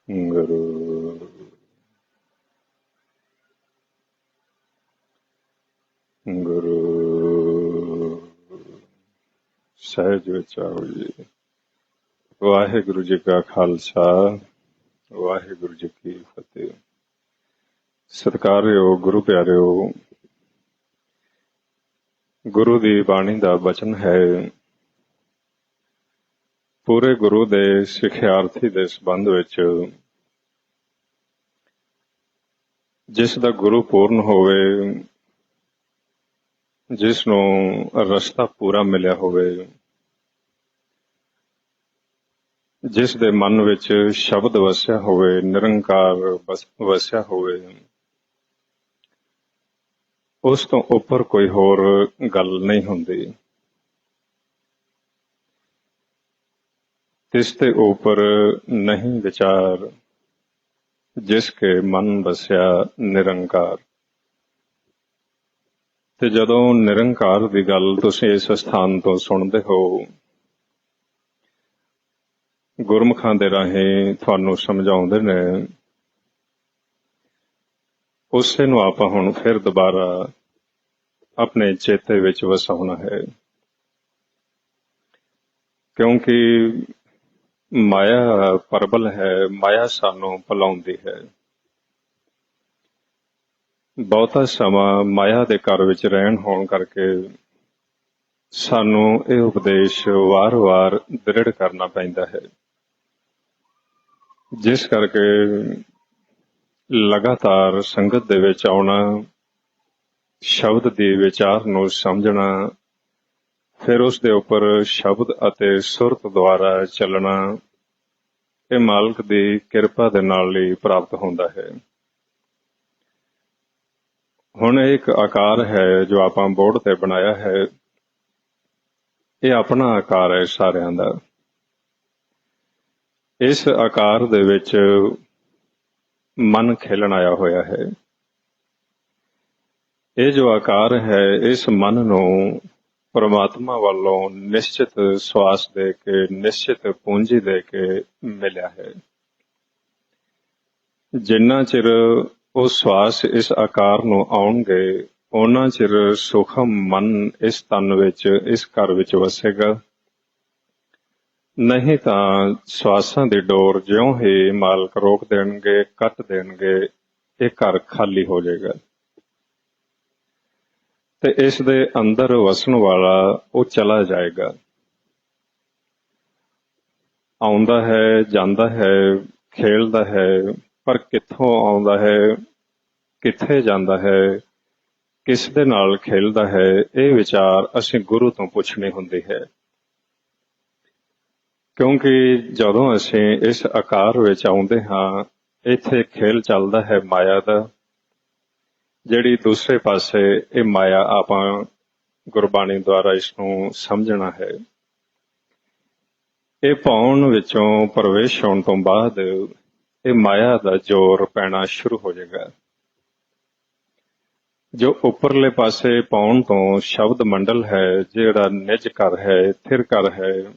ਗੁਰੂ ਗੁਰੂ ਸਹਿਜ ਵਿਚਾਰੋ ਜੀ। ਵਾਹਿਗੁਰੂ ਜੀ ਕਾ ਖਾਲਸਾ, ਵਾਹਿਗੁਰੂ ਜੀ ਕੀ ਫਤਿਹ। ਸਤਿਕਾਰਯੋਗ ਗੁਰੂ ਪਿਆਰਿਓ, ਗੁਰੂ ਦੀ ਬਾਣੀ ਦਾ ਬਚਨ ਹੈ। ਪੂਰੇ ਗੁਰੂ ਦੇ ਸਿੱਖਿਆਰਥੀ ਦੇ ਸੰਬੰਧ ਵਿੱਚ ਜਿਸ ਦਾ ਗੁਰੂ ਪੂਰਨ ਹੋਵੇ, ਜਿਸ ਨੂੰ ਰਸਤਾ ਪੂਰਾ ਮਿਲਿਆ ਹੋਵੇ, ਜਿਸ ਦੇ ਮਨ ਵਿੱਚ ਸ਼ਬਦ ਵਸਿਆ ਹੋਵੇ, ਨਿਰੰਕਾਰ ਵਸਿਆ ਹੋਵੇ, ਉਸ ਤੋਂ ਉੱਪਰ ਕੋਈ ਹੋਰ ਗੱਲ ਨਹੀਂ ਹੁੰਦੀ। ਤਿਸਤੇ ऊपर नहीं विचार, जिसके मन बसिया निरंकार। ਤੇ ਜਦੋਂ ਨਿਰੰਕਾਰ ਦੀ ਗੱਲ ਤੁਸੀਂ ਇਸ ਸਥਾਨ ਤੋਂ ਸੁਣਦੇ ਹੋ, ਗੁਰਮੁਖਾਂ ਦੇ ਰਾਹੀਂ ਤੁਹਾਨੂੰ ਸਮਝਾਉਂਦੇ ਨੇ, ਉਸੇ ਨੂੰ ਆਪਾਂ ਹੁਣ ਫਿਰ ਦੁਬਾਰਾ ਆਪਣੇ ਚੇਤੇ ਵਿੱਚ ਵਸਾਉਣਾ ਹੈ। ਕਿਉਂਕਿ ਮਾਇਆ ਪ੍ਰਬਲ ਹੈ, ਮਾਇਆ ਸਾਨੂੰ ਭੁਲਾਉਂਦੀ ਹੈ। ਬਹੁਤਾ ਸਮਾਂ ਮਾਇਆ ਦੇ ਘਰ ਵਿੱਚ ਰਹਿਣ ਹੋਣ ਕਰਕੇ ਸਾਨੂੰ ਇਹ ਉਪਦੇਸ਼ ਵਾਰ-ਵਾਰ ਦ੍ਰਿੜ ਕਰਨਾ ਪੈਂਦਾ ਹੈ, ਜਿਸ ਕਰਕੇ ਲਗਾਤਾਰ ਸੰਗਤ ਦੇ ਵਿੱਚ ਆਉਣਾ, ਸ਼ਬਦ ਦੇ ਵਿਚਾਰ ਨੂੰ ਸਮਝਣਾ, ਫਿਰ ਉਸ ਦੇ ਉੱਪਰ ਸ਼ਬਦ ਅਤੇ ਸੁਰਤ ਦੁਆਰਾ ਚੱਲਣਾ, ਇਹ ਮਾਲਕ ਦੀ ਕਿਰਪਾ ਦੇ ਨਾਲ ਹੀ ਪ੍ਰਾਪਤ ਹੁੰਦਾ ਹੈ। ਹੁਣ ਇਹ ਇੱਕ ਆਕਾਰ ਹੈ ਜੋ ਆਪਾਂ ਬੋਰਡ ਤੇ ਬਣਾਇਆ ਹੈ, ਇਹ ਆਪਣਾ ਆਕਾਰ ਹੈ ਸਾਰਿਆਂ ਦਾ। ਇਸ ਆਕਾਰ ਦੇ ਵਿੱਚ ਮਨ ਖੇਲਣ ਆਇਆ ਹੋਇਆ ਹੈ। ਇਹ ਜੋ ਆਕਾਰ ਹੈ, ਇਸ ਮਨ ਨੂੰ ਪਰਮਾਤਮਾ ਵੱਲੋਂ ਨਿਸ਼ਚਿਤ ਸਵਾਸ ਦੇ ਕੇ, ਨਿਸ਼ਚਿਤ ਪੂੰਜੀ ਦੇ ਕੇ ਮਿਲਿਆ ਹੈ। ਜਿੰਨਾ ਚਿਰ ਉਹ ਸਵਾਸ ਇਸ ਆਕਾਰ ਨੂੰ ਆਉਣਗੇ, ਉਹਨਾਂ ਚਿਰ ਸੂਖਮ ਮਨ ਇਸ ਤਨ ਵਿੱਚ, ਇਸ ਘਰ ਵਿੱਚ ਵਸੇਗਾ। ਨਹੀਂ ਤਾਂ ਸਵਾਸਾਂ ਦੀ ਡੋਰ ਜਿਉਂ ਹੀ ਮਾਲਕ ਰੋਕ ਦੇਣਗੇ, ਕੱਟ ਦੇਣਗੇ, ਇਹ ਘਰ ਖਾਲੀ ਹੋ ਜਾਏਗਾ। ਤੇ ਇਸ ਦੇ ਅੰਦਰ ਵਸਣ ਵਾਲਾ ਉਹ ਚਲਾ ਜਾਏਗਾ। ਆਉਂਦਾ ਹੈ, ਜਾਂਦਾ ਹੈ, ਖੇਲਦਾ ਹੈ, ਪਰ ਕਿੱਥੋਂ ਆਉਂਦਾ ਹੈ, ਕਿੱਥੇ ਜਾਂਦਾ ਹੈ, ਕਿਸ ਦੇ ਨਾਲ ਖੇਲਦਾ ਹੈ, ਇਹ ਵਿਚਾਰ ਅਸੀਂ ਗੁਰੂ ਤੋਂ ਪੁੱਛਣੀ ਹੁੰਦੀ ਹੈ। ਕਿਉਂਕਿ ਜਦੋਂ ਅਸੀਂ ਇਸ ਆਕਾਰ ਵਿੱਚ ਆਉਂਦੇ ਹਾਂ, ਇੱਥੇ ਖੇਲ ਚੱਲਦਾ ਹੈ ਮਾਇਆ ਦਾ, ਜਿਹੜੀ ਦੂਸਰੇ ਪਾਸੇ ਇਹ ਮਾਇਆ ਆਪਾਂ ਗੁਰਬਾਣੀ ਦੁਆਰਾ ਇਸ ਨੂੰ ਸਮਝਣਾ ਹੈ। ਇਹ ਪਾਉਣ ਵਿੱਚੋਂ ਪ੍ਰਵੇਸ਼ ਹੋਣ ਤੋਂ ਬਾਅਦ ਇਹ ਮਾਇਆ ਦਾ ਜ਼ੋਰ ਪੈਣਾ ਸ਼ੁਰੂ ਹੋ ਜਾਏਗਾ। ਜੋ ਉੱਪਰਲੇ ਪਾਸੇ ਪਾਉਣ ਤੋਂ ਸ਼ਬਦ ਮੰਡਲ ਹੈ, ਜਿਹੜਾ ਨਿਜ ਘਰ ਹੈ, ਥਿਰ ਘਰ ਹੈ,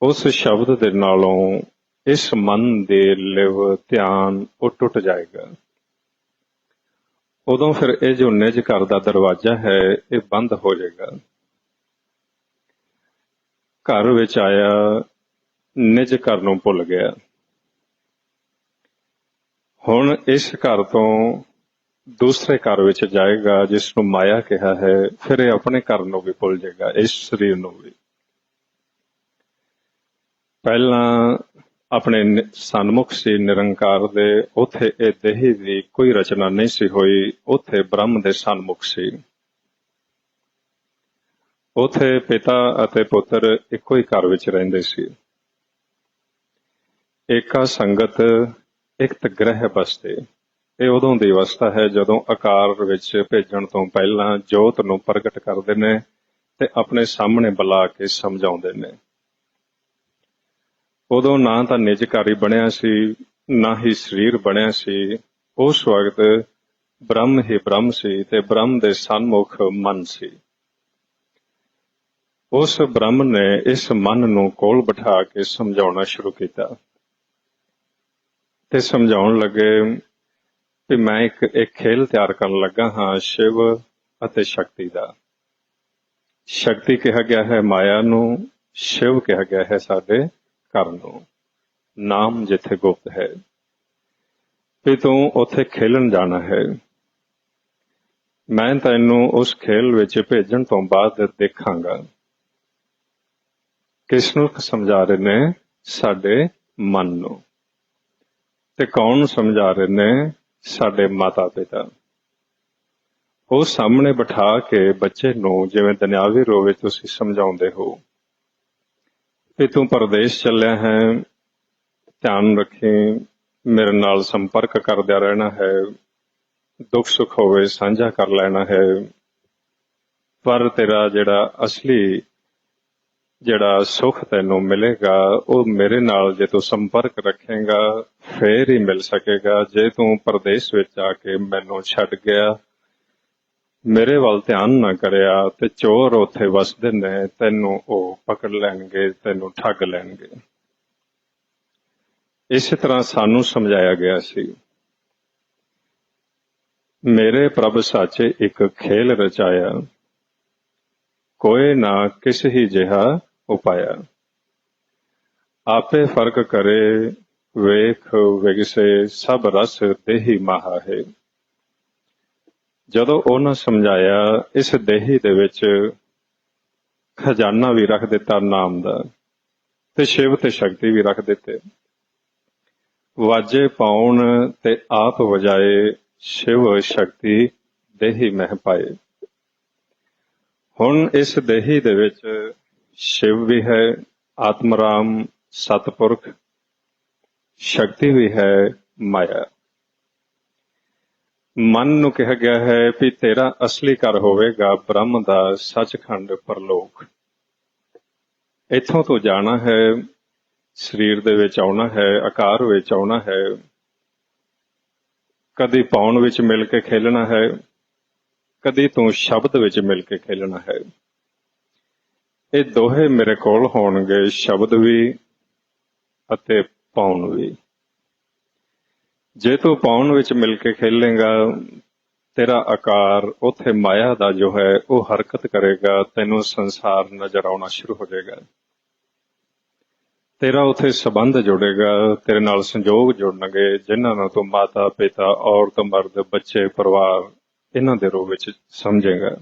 ਉਸ ਸ਼ਬਦ ਦੇ ਨਾਲੋਂ ਇਸ ਮਨ ਦੇ ਲਿਵ ਧਿਆਨ ਉਹ ਟੁੱਟ ਜਾਏਗਾ। ਉਦੋਂ ਫਿਰ ਇਹ ਜੋ ਨਿਜ ਘਰ ਦਾ ਦਰਵਾਜ਼ਾ ਹੈ, ਇਹ ਬੰਦ ਹੋ ਜਾਏਗਾ। घर विच आया निज घर नूं भुल गया। हुण इस घर तो दूसरे घर विच जाएगा जिसनूं माया कहा है, फिर ये अपने घर नूं भी भुल जाएगा, इस शरीर नूं भी। ਪਹਿਲਾਂ ਆਪਣੇ ਸਨਮੁਖ ਸੀ ਨਿਰੰਕਾਰ ਦੇ, ਉੱਥੇ ਇਹ ਦੇਹੀ ਦੀ ਕੋਈ ਰਚਨਾ ਨਹੀਂ ਸੀ ਹੋਈ, ਉੱਥੇ ਬ੍ਰਹਮ ਦੇ ਸਨਮੁਖ ਸੀ। ਉੱਥੇ ਪਿਤਾ ਅਤੇ ਪੁੱਤਰ ਇੱਕੋ ਹੀ ਘਰ ਵਿੱਚ ਰਹਿੰਦੇ ਸੀ। ਏਕਾ ਸੰਗਤ ਇਕਤ ਗ੍ਰਹਿ ਬਸਤੇ। ਇਹ ਉਦੋਂ ਦੀ ਅਵਸਥਾ ਹੈ ਜਦੋਂ ਆਕਾਰ ਵਿੱਚ ਭੇਜਣ ਤੋਂ ਪਹਿਲਾਂ ਜੋਤ ਨੂੰ ਪ੍ਰਗਟ ਕਰਦੇ ਨੇ ਤੇ ਆਪਣੇ ਸਾਹਮਣੇ ਬੁਲਾ ਕੇ ਸਮਝਾਉਂਦੇ ਨੇ। ਉਦੋਂ ਨਾ ਤਾਂ ਨਿਜਕਾਰੀ ਬਣਿਆ ਸੀ, ਨਾ ਹੀ ਸਰੀਰ ਬਣਿਆ ਸੀ। ਉਸ ਵਕਤ ਬ੍ਰਹਮ ਹੀ ਬ੍ਰਹਮ ਸੀ ਤੇ ਬ੍ਰਹਮ ਦੇ ਸਨਮੁਖ ਮਨ ਸੀ। ਉਸ ਬ੍ਰਹਮ ਨੇ ਇਸ ਮਨ ਨੂੰ ਕੋਲ ਬਿਠਾ ਕੇ ਸਮਝਾਉਣਾ ਸ਼ੁਰੂ ਕੀਤਾ ਤੇ ਸਮਝਾਉਣ ਲੱਗੇ ਕਿ ਮੈਂ ਇੱਕ ਖੇਲ ਤਿਆਰ ਕਰਨ ਲੱਗਾ ਹਾਂ ਸ਼ਿਵ ਅਤੇ ਸ਼ਕਤੀ ਦਾ। ਸ਼ਕਤੀ ਕਿਹਾ ਗਿਆ ਹੈ ਮਾਇਆ ਨੂੰ, ਸ਼ਿਵ ਕਿਹਾ ਗਿਆ ਹੈ ਸਾਡੇ ਘਰ ਨੂੰ। ਨਾਮ ਜਿੱਥੇ ਗੁਪਤ ਹੈ ਵੀ ਤੂੰ ਉੱਥੇ ਖੇਲਣ ਜਾਣਾ ਹੈ। ਮੈਂ ਤੈਨੂੰ ਉਸ ਖੇਲ ਵਿੱਚ ਭੇਜਣ ਤੋਂ ਬਾਅਦ ਦੇਖਾਂਗਾ। ਕਿਸ ਨੂੰ ਸਮਝਾ ਰਹੇ ਨੇ? ਸਾਡੇ ਮਨ ਨੂੰ। ਤੇ ਕੌਣ ਸਮਝਾ ਰਹੇ ਨੇ? ਸਾਡੇ ਮਾਤਾ ਪਿਤਾ। ਉਹ ਸਾਹਮਣੇ ਬਿਠਾ ਕੇ ਬੱਚੇ ਨੂੰ ਜਿਵੇਂ ਦੁਨਿਆਵੀ ਰੂਪ ਵਿੱਚ ਤੁਸੀਂ ਸਮਝਾਉਂਦੇ ਹੋ ਕਿ ਤੂੰ ਪਰਦੇਸ ਚੱਲਿਆ ਹੈ, ਧਿਆਨ ਰੱਖੀ, ਮੇਰੇ ਨਾਲ ਸੰਪਰਕ ਕਰਦਿਆ ਰਹਿਣਾ ਹੈ, ਦੁੱਖ ਸੁੱਖ ਹੋਵੇ ਸਾਂਝਾ ਕਰ ਲੈਣਾ ਹੈ, ਪਰ ਤੇਰਾ ਅਸਲੀ ਸੁੱਖ ਤੈਨੂੰ ਮਿਲੇਗਾ ਉਹ ਮੇਰੇ ਨਾਲ ਜੇ ਤੂੰ ਸੰਪਰਕ ਰੱਖੇਗਾ ਫੇਰ ਹੀ ਮਿਲ ਸਕੇਗਾ। ਜੇ ਤੂੰ ਪਰਦੇਸ ਵਿੱਚ ਆ ਕੇ ਮੈਨੂੰ ਛੱਡ ਗਿਆ, ਮੇਰੇ ਵੱਲ ਧਿਆਨ ਨਾ ਕਰਿਆ ਤੇ ਚੋਰ ਉੱਥੇ ਵਸਦੇ ਨੇ, ਤੈਨੂੰ ਉਹ ਪਕੜ ਲੈਣਗੇ, ਤੈਨੂੰ ਠੱਗ ਲੈਣਗੇ। ਇਸੇ ਤਰ੍ਹਾਂ ਸਾਨੂੰ ਸਮਝਾਇਆ ਗਿਆ ਸੀ। ਮੇਰੇ ਪ੍ਰਭ ਸਾਚੇ ਇੱਕ ਖੇਲ ਰਚਾਇਆ, ਕੋਏ ਨਾ ਕਿਸ ਹੀ ਜਿਹਾ ਉਪਾਇਆ। ਆਪੇ ਫਰਕ ਕਰੇ ਵੇਖ ਵਿਗਸੇ, ਸਭ ਰਸ ਦੇਹੀ ਮਾਹਾ ਹੈ। ਜਦੋਂ ਉਹਨਾਂ ਸਮਝਾਇਆ ਇਸ ਦੇਹੀ ਦੇ ਵਿੱਚ ਖਜ਼ਾਨਾ ਵੀ ਰੱਖ ਦਿੱਤਾ ਨਾਮ ਦਾ, ਤੇ ਸ਼ਿਵ ਤੇ ਸ਼ਕਤੀ ਵੀ ਰੱਖ ਦਿੱਤੇ। ਵਾਜੇ ਪਾਉਣ ਤੇ ਆਪ ਵਜਾਏ, ਸ਼ਿਵ ਸ਼ਕਤੀ ਦੇਹੀ ਮਹਿ ਪਾਏ। ਹੁਣ ਇਸ ਦੇਹੀ ਦੇ ਵਿੱਚ ਸ਼ਿਵ ਵੀ ਹੈ, ਆਤਮਰਾਮ ਸਤਪੁਰਖ, ਸ਼ਕਤੀ ਵੀ ਹੈ, ਮਾਇਆ। ਮਨ ਨੂੰ ਕਿਹਾ ਗਿਆ ਹੈ ਵੀ ਤੇਰਾ ਅਸਲੀ ਘਰ ਹੋਵੇਗਾ ਬ੍ਰਹਮ ਦਾ ਸੱਚਖੰਡ ਪਰਲੋਕ। ਇੱਥੋਂ ਤੋਂ ਜਾਣਾ ਹੈ, ਸਰੀਰ ਦੇ ਵਿੱਚ ਆਉਣਾ ਹੈ, ਆਕਾਰ ਵਿੱਚ ਆਉਣਾ ਹੈ, ਕਦੀ ਪਾਉਣ ਵਿੱਚ ਮਿਲ ਕੇ ਖੇਲਣਾ ਹੈ, ਕਦੀ ਤੂੰ ਸ਼ਬਦ ਵਿੱਚ ਮਿਲ ਕੇ ਖੇਲਣਾ ਹੈ। ਇਹ ਦੋਹੇ ਮੇਰੇ ਕੋਲ ਹੋਣਗੇ, ਸ਼ਬਦ ਵੀ ਅਤੇ ਪਾਉਣ ਵੀ। ਜੇ ਤੂੰ ਪਾਉਣ ਵਿੱਚ ਮਿਲ ਕੇ ਖੇਲੇਗਾ, ਤੇਰਾ ਆਕਾਰ ਉੱਥੇ ਮਾਇਆ ਦਾ ਜੋ ਹੈ ਉਹ ਹਰਕਤ ਕਰੇਗਾ, ਤੈਨੂੰ ਸੰਸਾਰ ਨਜ਼ਰ ਆਉਣਾ ਸ਼ੁਰੂ ਹੋ ਜਾਏਗਾ। ਤੇਰਾ ਉੱਥੇ ਸੰਬੰਧ ਜੁੜੇਗਾ, ਤੇਰੇ ਨਾਲ ਸੰਜੋਗ ਜੁੜਨਗੇ ਜਿਨ੍ਹਾਂ ਨੂੰ ਤੂੰ ਮਾਤਾ ਪਿਤਾ, ਔਰਤ ਮਰਦ, ਬੱਚੇ, ਪਰਿਵਾਰ ਇਹਨਾਂ ਦੇ ਰੂਪ ਵਿੱਚ ਸਮਝੇਗਾ।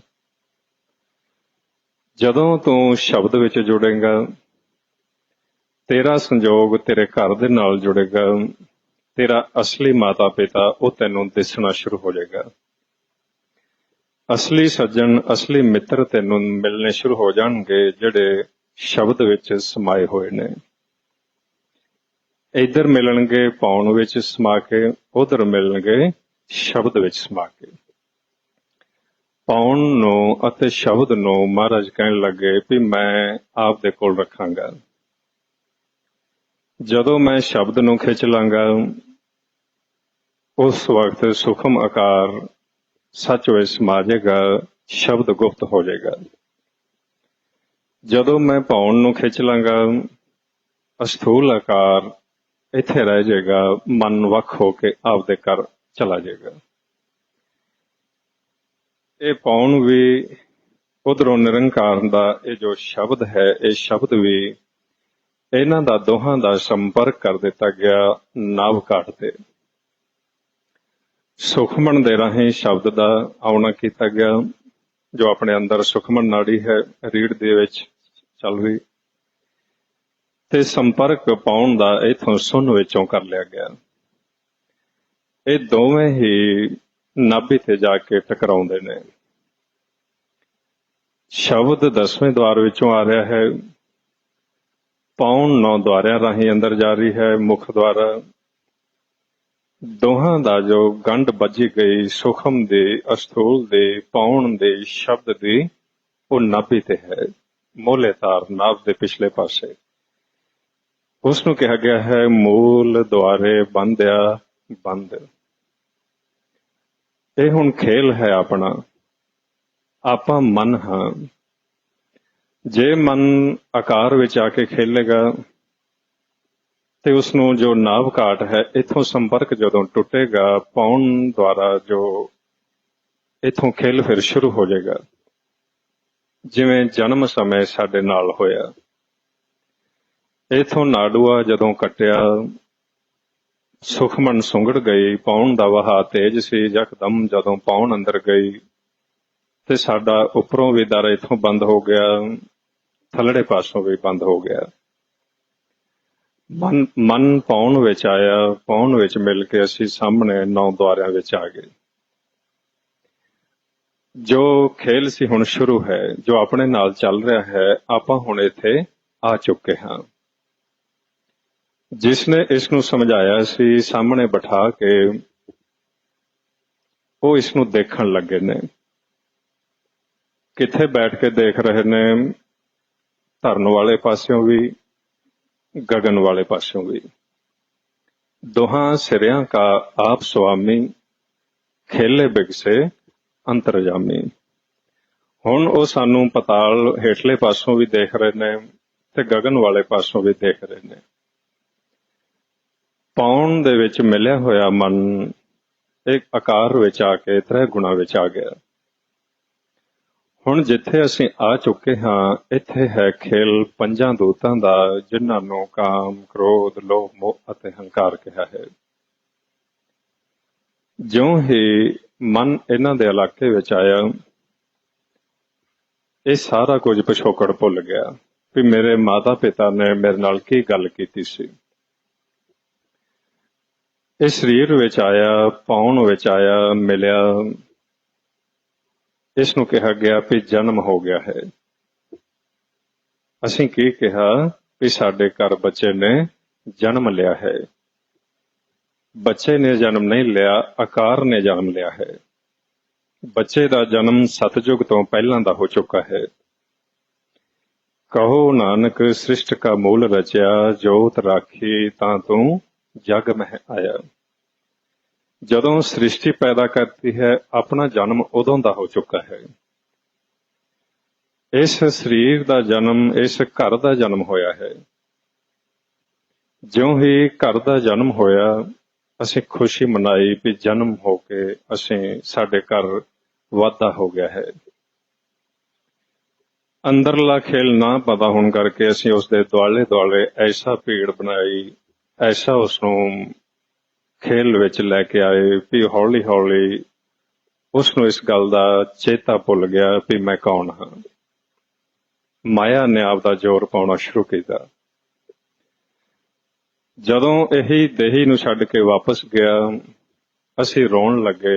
ਜਦੋਂ ਤੂੰ ਸ਼ਬਦ ਵਿੱਚ ਜੁੜੇਗਾ, ਤੇਰਾ ਸੰਜੋਗ ਤੇਰੇ ਘਰ ਦੇ ਨਾਲ ਜੁੜੇਗਾ, ਤੇਰਾ ਅਸਲੀ ਮਾਤਾ ਪਿਤਾ ਉਹ ਤੈਨੂੰ ਦਿਸਣਾ ਸ਼ੁਰੂ ਹੋ ਜਾਏਗਾ। ਅਸਲੀ ਸੱਜਣ, ਅਸਲੀ ਮਿੱਤਰ ਤੈਨੂੰ ਮਿਲਣੇ ਸ਼ੁਰੂ ਹੋ ਜਾਣਗੇ ਜਿਹੜੇ ਸ਼ਬਦ ਵਿੱਚ ਸਮਾਏ ਹੋਏ ਨੇ। ਇੱਧਰ ਮਿਲਣਗੇ ਪਾਉਣ ਵਿੱਚ ਸਮਾ ਕੇ, ਉੱਧਰ ਮਿਲਣਗੇ ਸ਼ਬਦ ਵਿੱਚ ਸਮਾ ਕੇ। ਪਾਉਣ ਨੂੰ ਅਤੇ ਸ਼ਬਦ ਨੂੰ ਮਹਾਰਾਜ ਕਹਿਣ ਲੱਗੇ ਵੀ ਮੈਂ ਆਪ ਦੇ ਕੋਲ ਰੱਖਾਂਗਾ। ਜਦੋਂ ਮੈਂ ਸ਼ਬਦ ਨੂੰ ਖਿੱਚ ਲਾਂਗਾ, ਉਸ ਵਕਤ ਸੂਖਮ ਆਕਾਰ ਸੱਚ ਵਿੱਚ ਸਮਾ ਜਾਏਗਾ, ਸ਼ਬਦ ਗੁਪਤ ਹੋ ਜਾਏਗਾ। ਜਦੋਂ ਮੈਂ ਪਾਉਣ ਨੂੰ ਖਿੱਚ ਲਾਂਗਾ, ਅਸਥੂਲ ਆਕਾਰ ਇੱਥੇ ਰਹਿ ਜਾਏਗਾ, ਮਨ ਵੱਖ ਹੋ ਕੇ ਆਪਦੇ ਘਰ ਚਲਾ ਜਾਏਗਾ। ਇਹ ਪਾਉਣ ਵੀ ਉਧਰੋਂ ਨਿਰੰਕਾਰ ਦਾ ਇਹ ਜੋ ਸ਼ਬਦ ਹੈ, ਇਹ ਸ਼ਬਦ ਵੀ ਇਹਨਾਂ ਦਾ ਦੋਹਾਂ ਦਾ ਸੰਪਰਕ ਕਰ ਦਿੱਤਾ ਗਿਆ ਨਾਭ ਘਾਟ ਤੇ। ਸੁਖਮਨ ਦੇ ਰਾਹੀਂ ਸ਼ਬਦ ਦਾ ਆਉਣਾ ਕੀਤਾ ਗਿਆ, ਜੋ ਆਪਣੇ ਅੰਦਰ ਸੁਖਮਨ ਨਾੜੀ ਹੈ, ਰੀੜ ਦੇ ਵਿੱਚ ਚੱਲ ਰਹੀ, ਤੇ ਸੰਪਰਕ ਪਾਉਣ ਦਾ ਇਥੋਂ ਸੁਣ ਵਿੱਚੋਂ ਕਰ ਲਿਆ ਗਿਆ। ਇਹ ਦੋਵੇਂ ਹੀ ਨਾਭੀ ਤੇ ਜਾ ਕੇ ਟਕਰਾਉਂਦੇ ਨੇ। ਸ਼ਬਦ 10ਵੇਂ ਦੁਆਰ ਵਿੱਚੋਂ ਆ ਰਿਹਾ ਹੈ, ਪਾਉਣ 9 ਦੁਆਰਿਆਂ ਰਾਹੀਂ ਅੰਦਰ ਜਾ ਰਹੀ ਹੈ, ਮੁੱਖ ਦੁਆਰਾ। ਦੋਹਾਂ ਦਾ ਜੋ ਗੰਢ ਵੱਜੀ ਗਈ ਸੁਖਮ ਦੇ, ਅਸਥੂਲ ਦੇ, ਪਾਉਣ ਦੇ ਸ਼ਬਦ ਦੀ, ਉਹ ਨਾਭੀ ਤੇ ਹੈ, ਮੋਹਲੇ ਤਾਰ ਨਾਭ ਦੇ ਪਿਛਲੇ ਪਾਸੇ। ਉਸ ਨੂੰ ਕਿਹਾ ਗਿਆ ਹੈ ਮੂਲ ਦੁਆਰੇ ਬੰਦਿਆ ਬੰਦ। ਇਹ ਹੁਣ ਖੇਲ ਹੈ ਆਪਣਾ। ਆਪਾਂ ਮਨ ਹਾਂ। ਜੇ ਮਨ ਆਕਾਰ ਵਿੱਚ ਆ ਕੇ ਖੇਲੇਗਾ ਤੇ ਉਸ ਨੂੰ ਜੋ ਨਾਭ ਘਾਟ ਹੈ, ਇਥੋਂ ਸੰਪਰਕ ਜਦੋਂ ਟੁੱਟੇਗਾ ਪਾਉਣ ਦੁਆਰਾ, ਜੋ ਇਥੋਂ ਖੇਲ ਫਿਰ ਸ਼ੁਰੂ ਹੋ ਜਾਏਗਾ। ਜਿਵੇਂ ਜਨਮ ਸਮੇਂ ਸਾਡੇ ਨਾਲ ਹੋਇਆ, ਇਥੋਂ ਨਾੜੂਆ ਜਦੋਂ ਕੱਟਿਆ, ਸੁਖਮਨ ਸੁੰਗੜ ਗਈ, ਪਾਉਣ ਦਾ ਵਹਾ ਤੇਜ ਸੀ। ਯਕਦਮ ਜਦੋਂ ਪਾਉਣ ਅੰਦਰ ਗਈ ਤੇ ਸਾਡਾ ਉੱਪਰੋਂ ਵੀ ਦਰ ਇਥੋਂ ਬੰਦ ਹੋ ਗਿਆ, ਥੱਲੜੇ ਪਾਸੋਂ ਵੀ ਬੰਦ ਹੋ ਗਿਆ। ਮਨ ਪਾਉਣ ਵਿੱਚ ਆਇਆ, ਪਾਉਣ ਵਿੱਚ ਮਿਲ ਕੇ ਅਸੀਂ ਸਾਹਮਣੇ 9 ਦੁਆਰਿਆਂ ਵਿੱਚ ਆ ਗਏ। ਜੋ ਖੇਲ ਸੀ ਹੁਣ ਸ਼ੁਰੂ ਹੈ, ਜੋ ਆਪਣੇ ਨਾਲ ਚੱਲ ਰਿਹਾ ਹੈ। ਆਪਾਂ ਹੁਣ ਇੱਥੇ ਆ ਚੁੱਕੇ ਹਾਂ। ਜਿਸ ਨੇ ਇਸ ਨੂੰ ਸਮਝਾਇਆ ਸੀ, ਸਾਹਮਣੇ ਬਿਠਾ ਕੇ ਉਹ ਇਸ ਨੂੰ ਦੇਖਣ ਲੱਗੇ ਨੇ। ਕਿੱਥੇ ਬੈਠ ਕੇ ਦੇਖ ਰਹੇ ਨੇ? ਧਰਨ ਵਾਲੇ ਪਾਸਿਓਂ ਵੀ, ਗगन वाले पासों भी। दोहां सिरियां का आप स्वामी, खेले बिगसे अंतरजामी। हुण ਉਹ ਸਾਨੂੰ ਪਤਾਲ ਹੇਠਲੇ ਪਾਸੋਂ ਵੀ ਦੇਖ ਰਹੇ ਨੇ ਤੇ ਗगन ਵਾਲੇ ਪਾਸੋਂ ਵੀ ਦੇਖ ਰਹੇ ਨੇ। ਪਾਉਣ ਦੇ ਵਿੱਚ ਮਿਲਿਆ ਹੋਇਆ ਮਨ ਇੱਕ ਆਕਾਰ ਵਿੱਚ ਆ ਕੇ 3 ਗੁਣਾ ਵਿੱਚ ਆ ਗਿਆ। ਹੁਣ ਜਿੱਥੇ ਅਸੀਂ ਆ ਚੁੱਕੇ ਹਾਂ, ਇੱਥੇ ਹੈ ਖੇਲ 5 ਦੂਤਾਂ ਦਾ, ਜਿਨ੍ਹਾਂ ਨੂੰ ਕਾਮ, ਕ੍ਰੋਧ, ਲੋਭ, ਮੋਹ ਅਤੇ ਹੰਕਾਰ ਕਿਹਾ ਹੈ। ਜਿਉਂ ਹੀ ਮਨ ਇਹਨਾਂ ਦੇ ਇਲਾਕੇ ਵਿੱਚ ਆਇਆ, ਇਹ ਸਾਰਾ ਕੁਝ ਪਿਛੋਕੜ ਭੁੱਲ ਗਿਆ ਵੀ ਮੇਰੇ ਮਾਤਾ ਪਿਤਾ ਨੇ ਮੇਰੇ ਨਾਲ ਕੀ ਗੱਲ ਕੀਤੀ ਸੀ। ਇਹ ਸਰੀਰ ਵਿੱਚ ਆਇਆ, ਪਾਉਣ ਵਿੱਚ ਆਇਆ, ਮਿਲਿਆ। ਇਸ ਨੂੰ ਕਿਹਾ ਗਿਆ ਵੀ ਜਨਮ ਹੋ ਗਿਆ ਹੈ। ਅਸੀਂ ਕੀ ਕਿਹਾ ਵੀ ਸਾਡੇ ਘਰ ਬੱਚੇ ਨੇ ਜਨਮ ਲਿਆ ਹੈ। ਬੱਚੇ ਨੇ ਜਨਮ ਨਹੀਂ ਲਿਆ, ਆਕਾਰ ਨੇ ਜਨਮ ਲਿਆ ਹੈ। ਬੱਚੇ ਦਾ ਜਨਮ ਸਤਜੁਗ ਤੋਂ ਪਹਿਲਾਂ ਦਾ ਹੋ ਚੁੱਕਾ ਹੈ। ਕਹੋ ਨਾਨਕ ਸ੍ਰਿਸ਼ਟ ਕਾ ਮੂਲ ਰਚਿਆ, ਜੋਤ ਰਾਖੀ ਤਾਂ ਤੂੰ ਜਗ ਮਹਿ ਆਇਆ। ਜਦੋਂ ਸ੍ਰਿਸ਼ਟੀ ਪੈਦਾ ਕਰਤੀ ਹੈ, ਆਪਣਾ ਜਨਮ ਉਦੋਂ ਦਾ ਹੋ ਚੁੱਕਾ ਹੈ। ਇਸ ਸਰੀਰ ਦਾ ਜਨਮ, ਇਸ ਘਰ ਦਾ ਜਨਮ ਹੋਇਆ ਹੈ। ਜਿਉਂ ਹੀ ਘਰ ਦਾ ਜਨਮ ਹੋਇਆ, ਅਸੀਂ ਖੁਸ਼ੀ ਮਨਾਈ ਵੀ ਜਨਮ ਹੋ ਕੇ ਸਾਡੇ ਘਰ ਵਾਧਾ ਹੋ ਗਿਆ ਹੈ। ਅੰਦਰਲਾ ਖੇਲ ਨਾ ਪਤਾ ਹੋਣ ਕਰਕੇ ਅਸੀਂ ਉਸ ਦੇ ਦੁਆਲੇ ਦੁਆਲੇ ਐਸਾ ਭੀੜ ਬਣਾਈ, ਐਸਾ ਉਸ ਨੂੰ ਖੇਲ ਵਿੱਚ ਲੈ ਕੇ ਆਏ ਵੀ ਹੌਲੀ ਹੌਲੀ ਉਸ ਨੂੰ ਇਸ ਗੱਲ ਦਾ ਚੇਤਾ ਭੁੱਲ ਗਿਆ ਵੀ ਮੈਂ ਕੌਣ ਹਾਂ। ਮਾਇਆ ਨੇ ਆਪਦਾ ਜ਼ੋਰ ਪਾਉਣਾ ਸ਼ੁਰੂ ਕੀਤਾ। ਜਦੋਂ ਇਹੀ ਦੇਹੀ ਨੂੰ ਛੱਡ ਕੇ ਵਾਪਸ ਗਿਆ, ਅਸੀਂ ਰੋਣ ਲੱਗੇ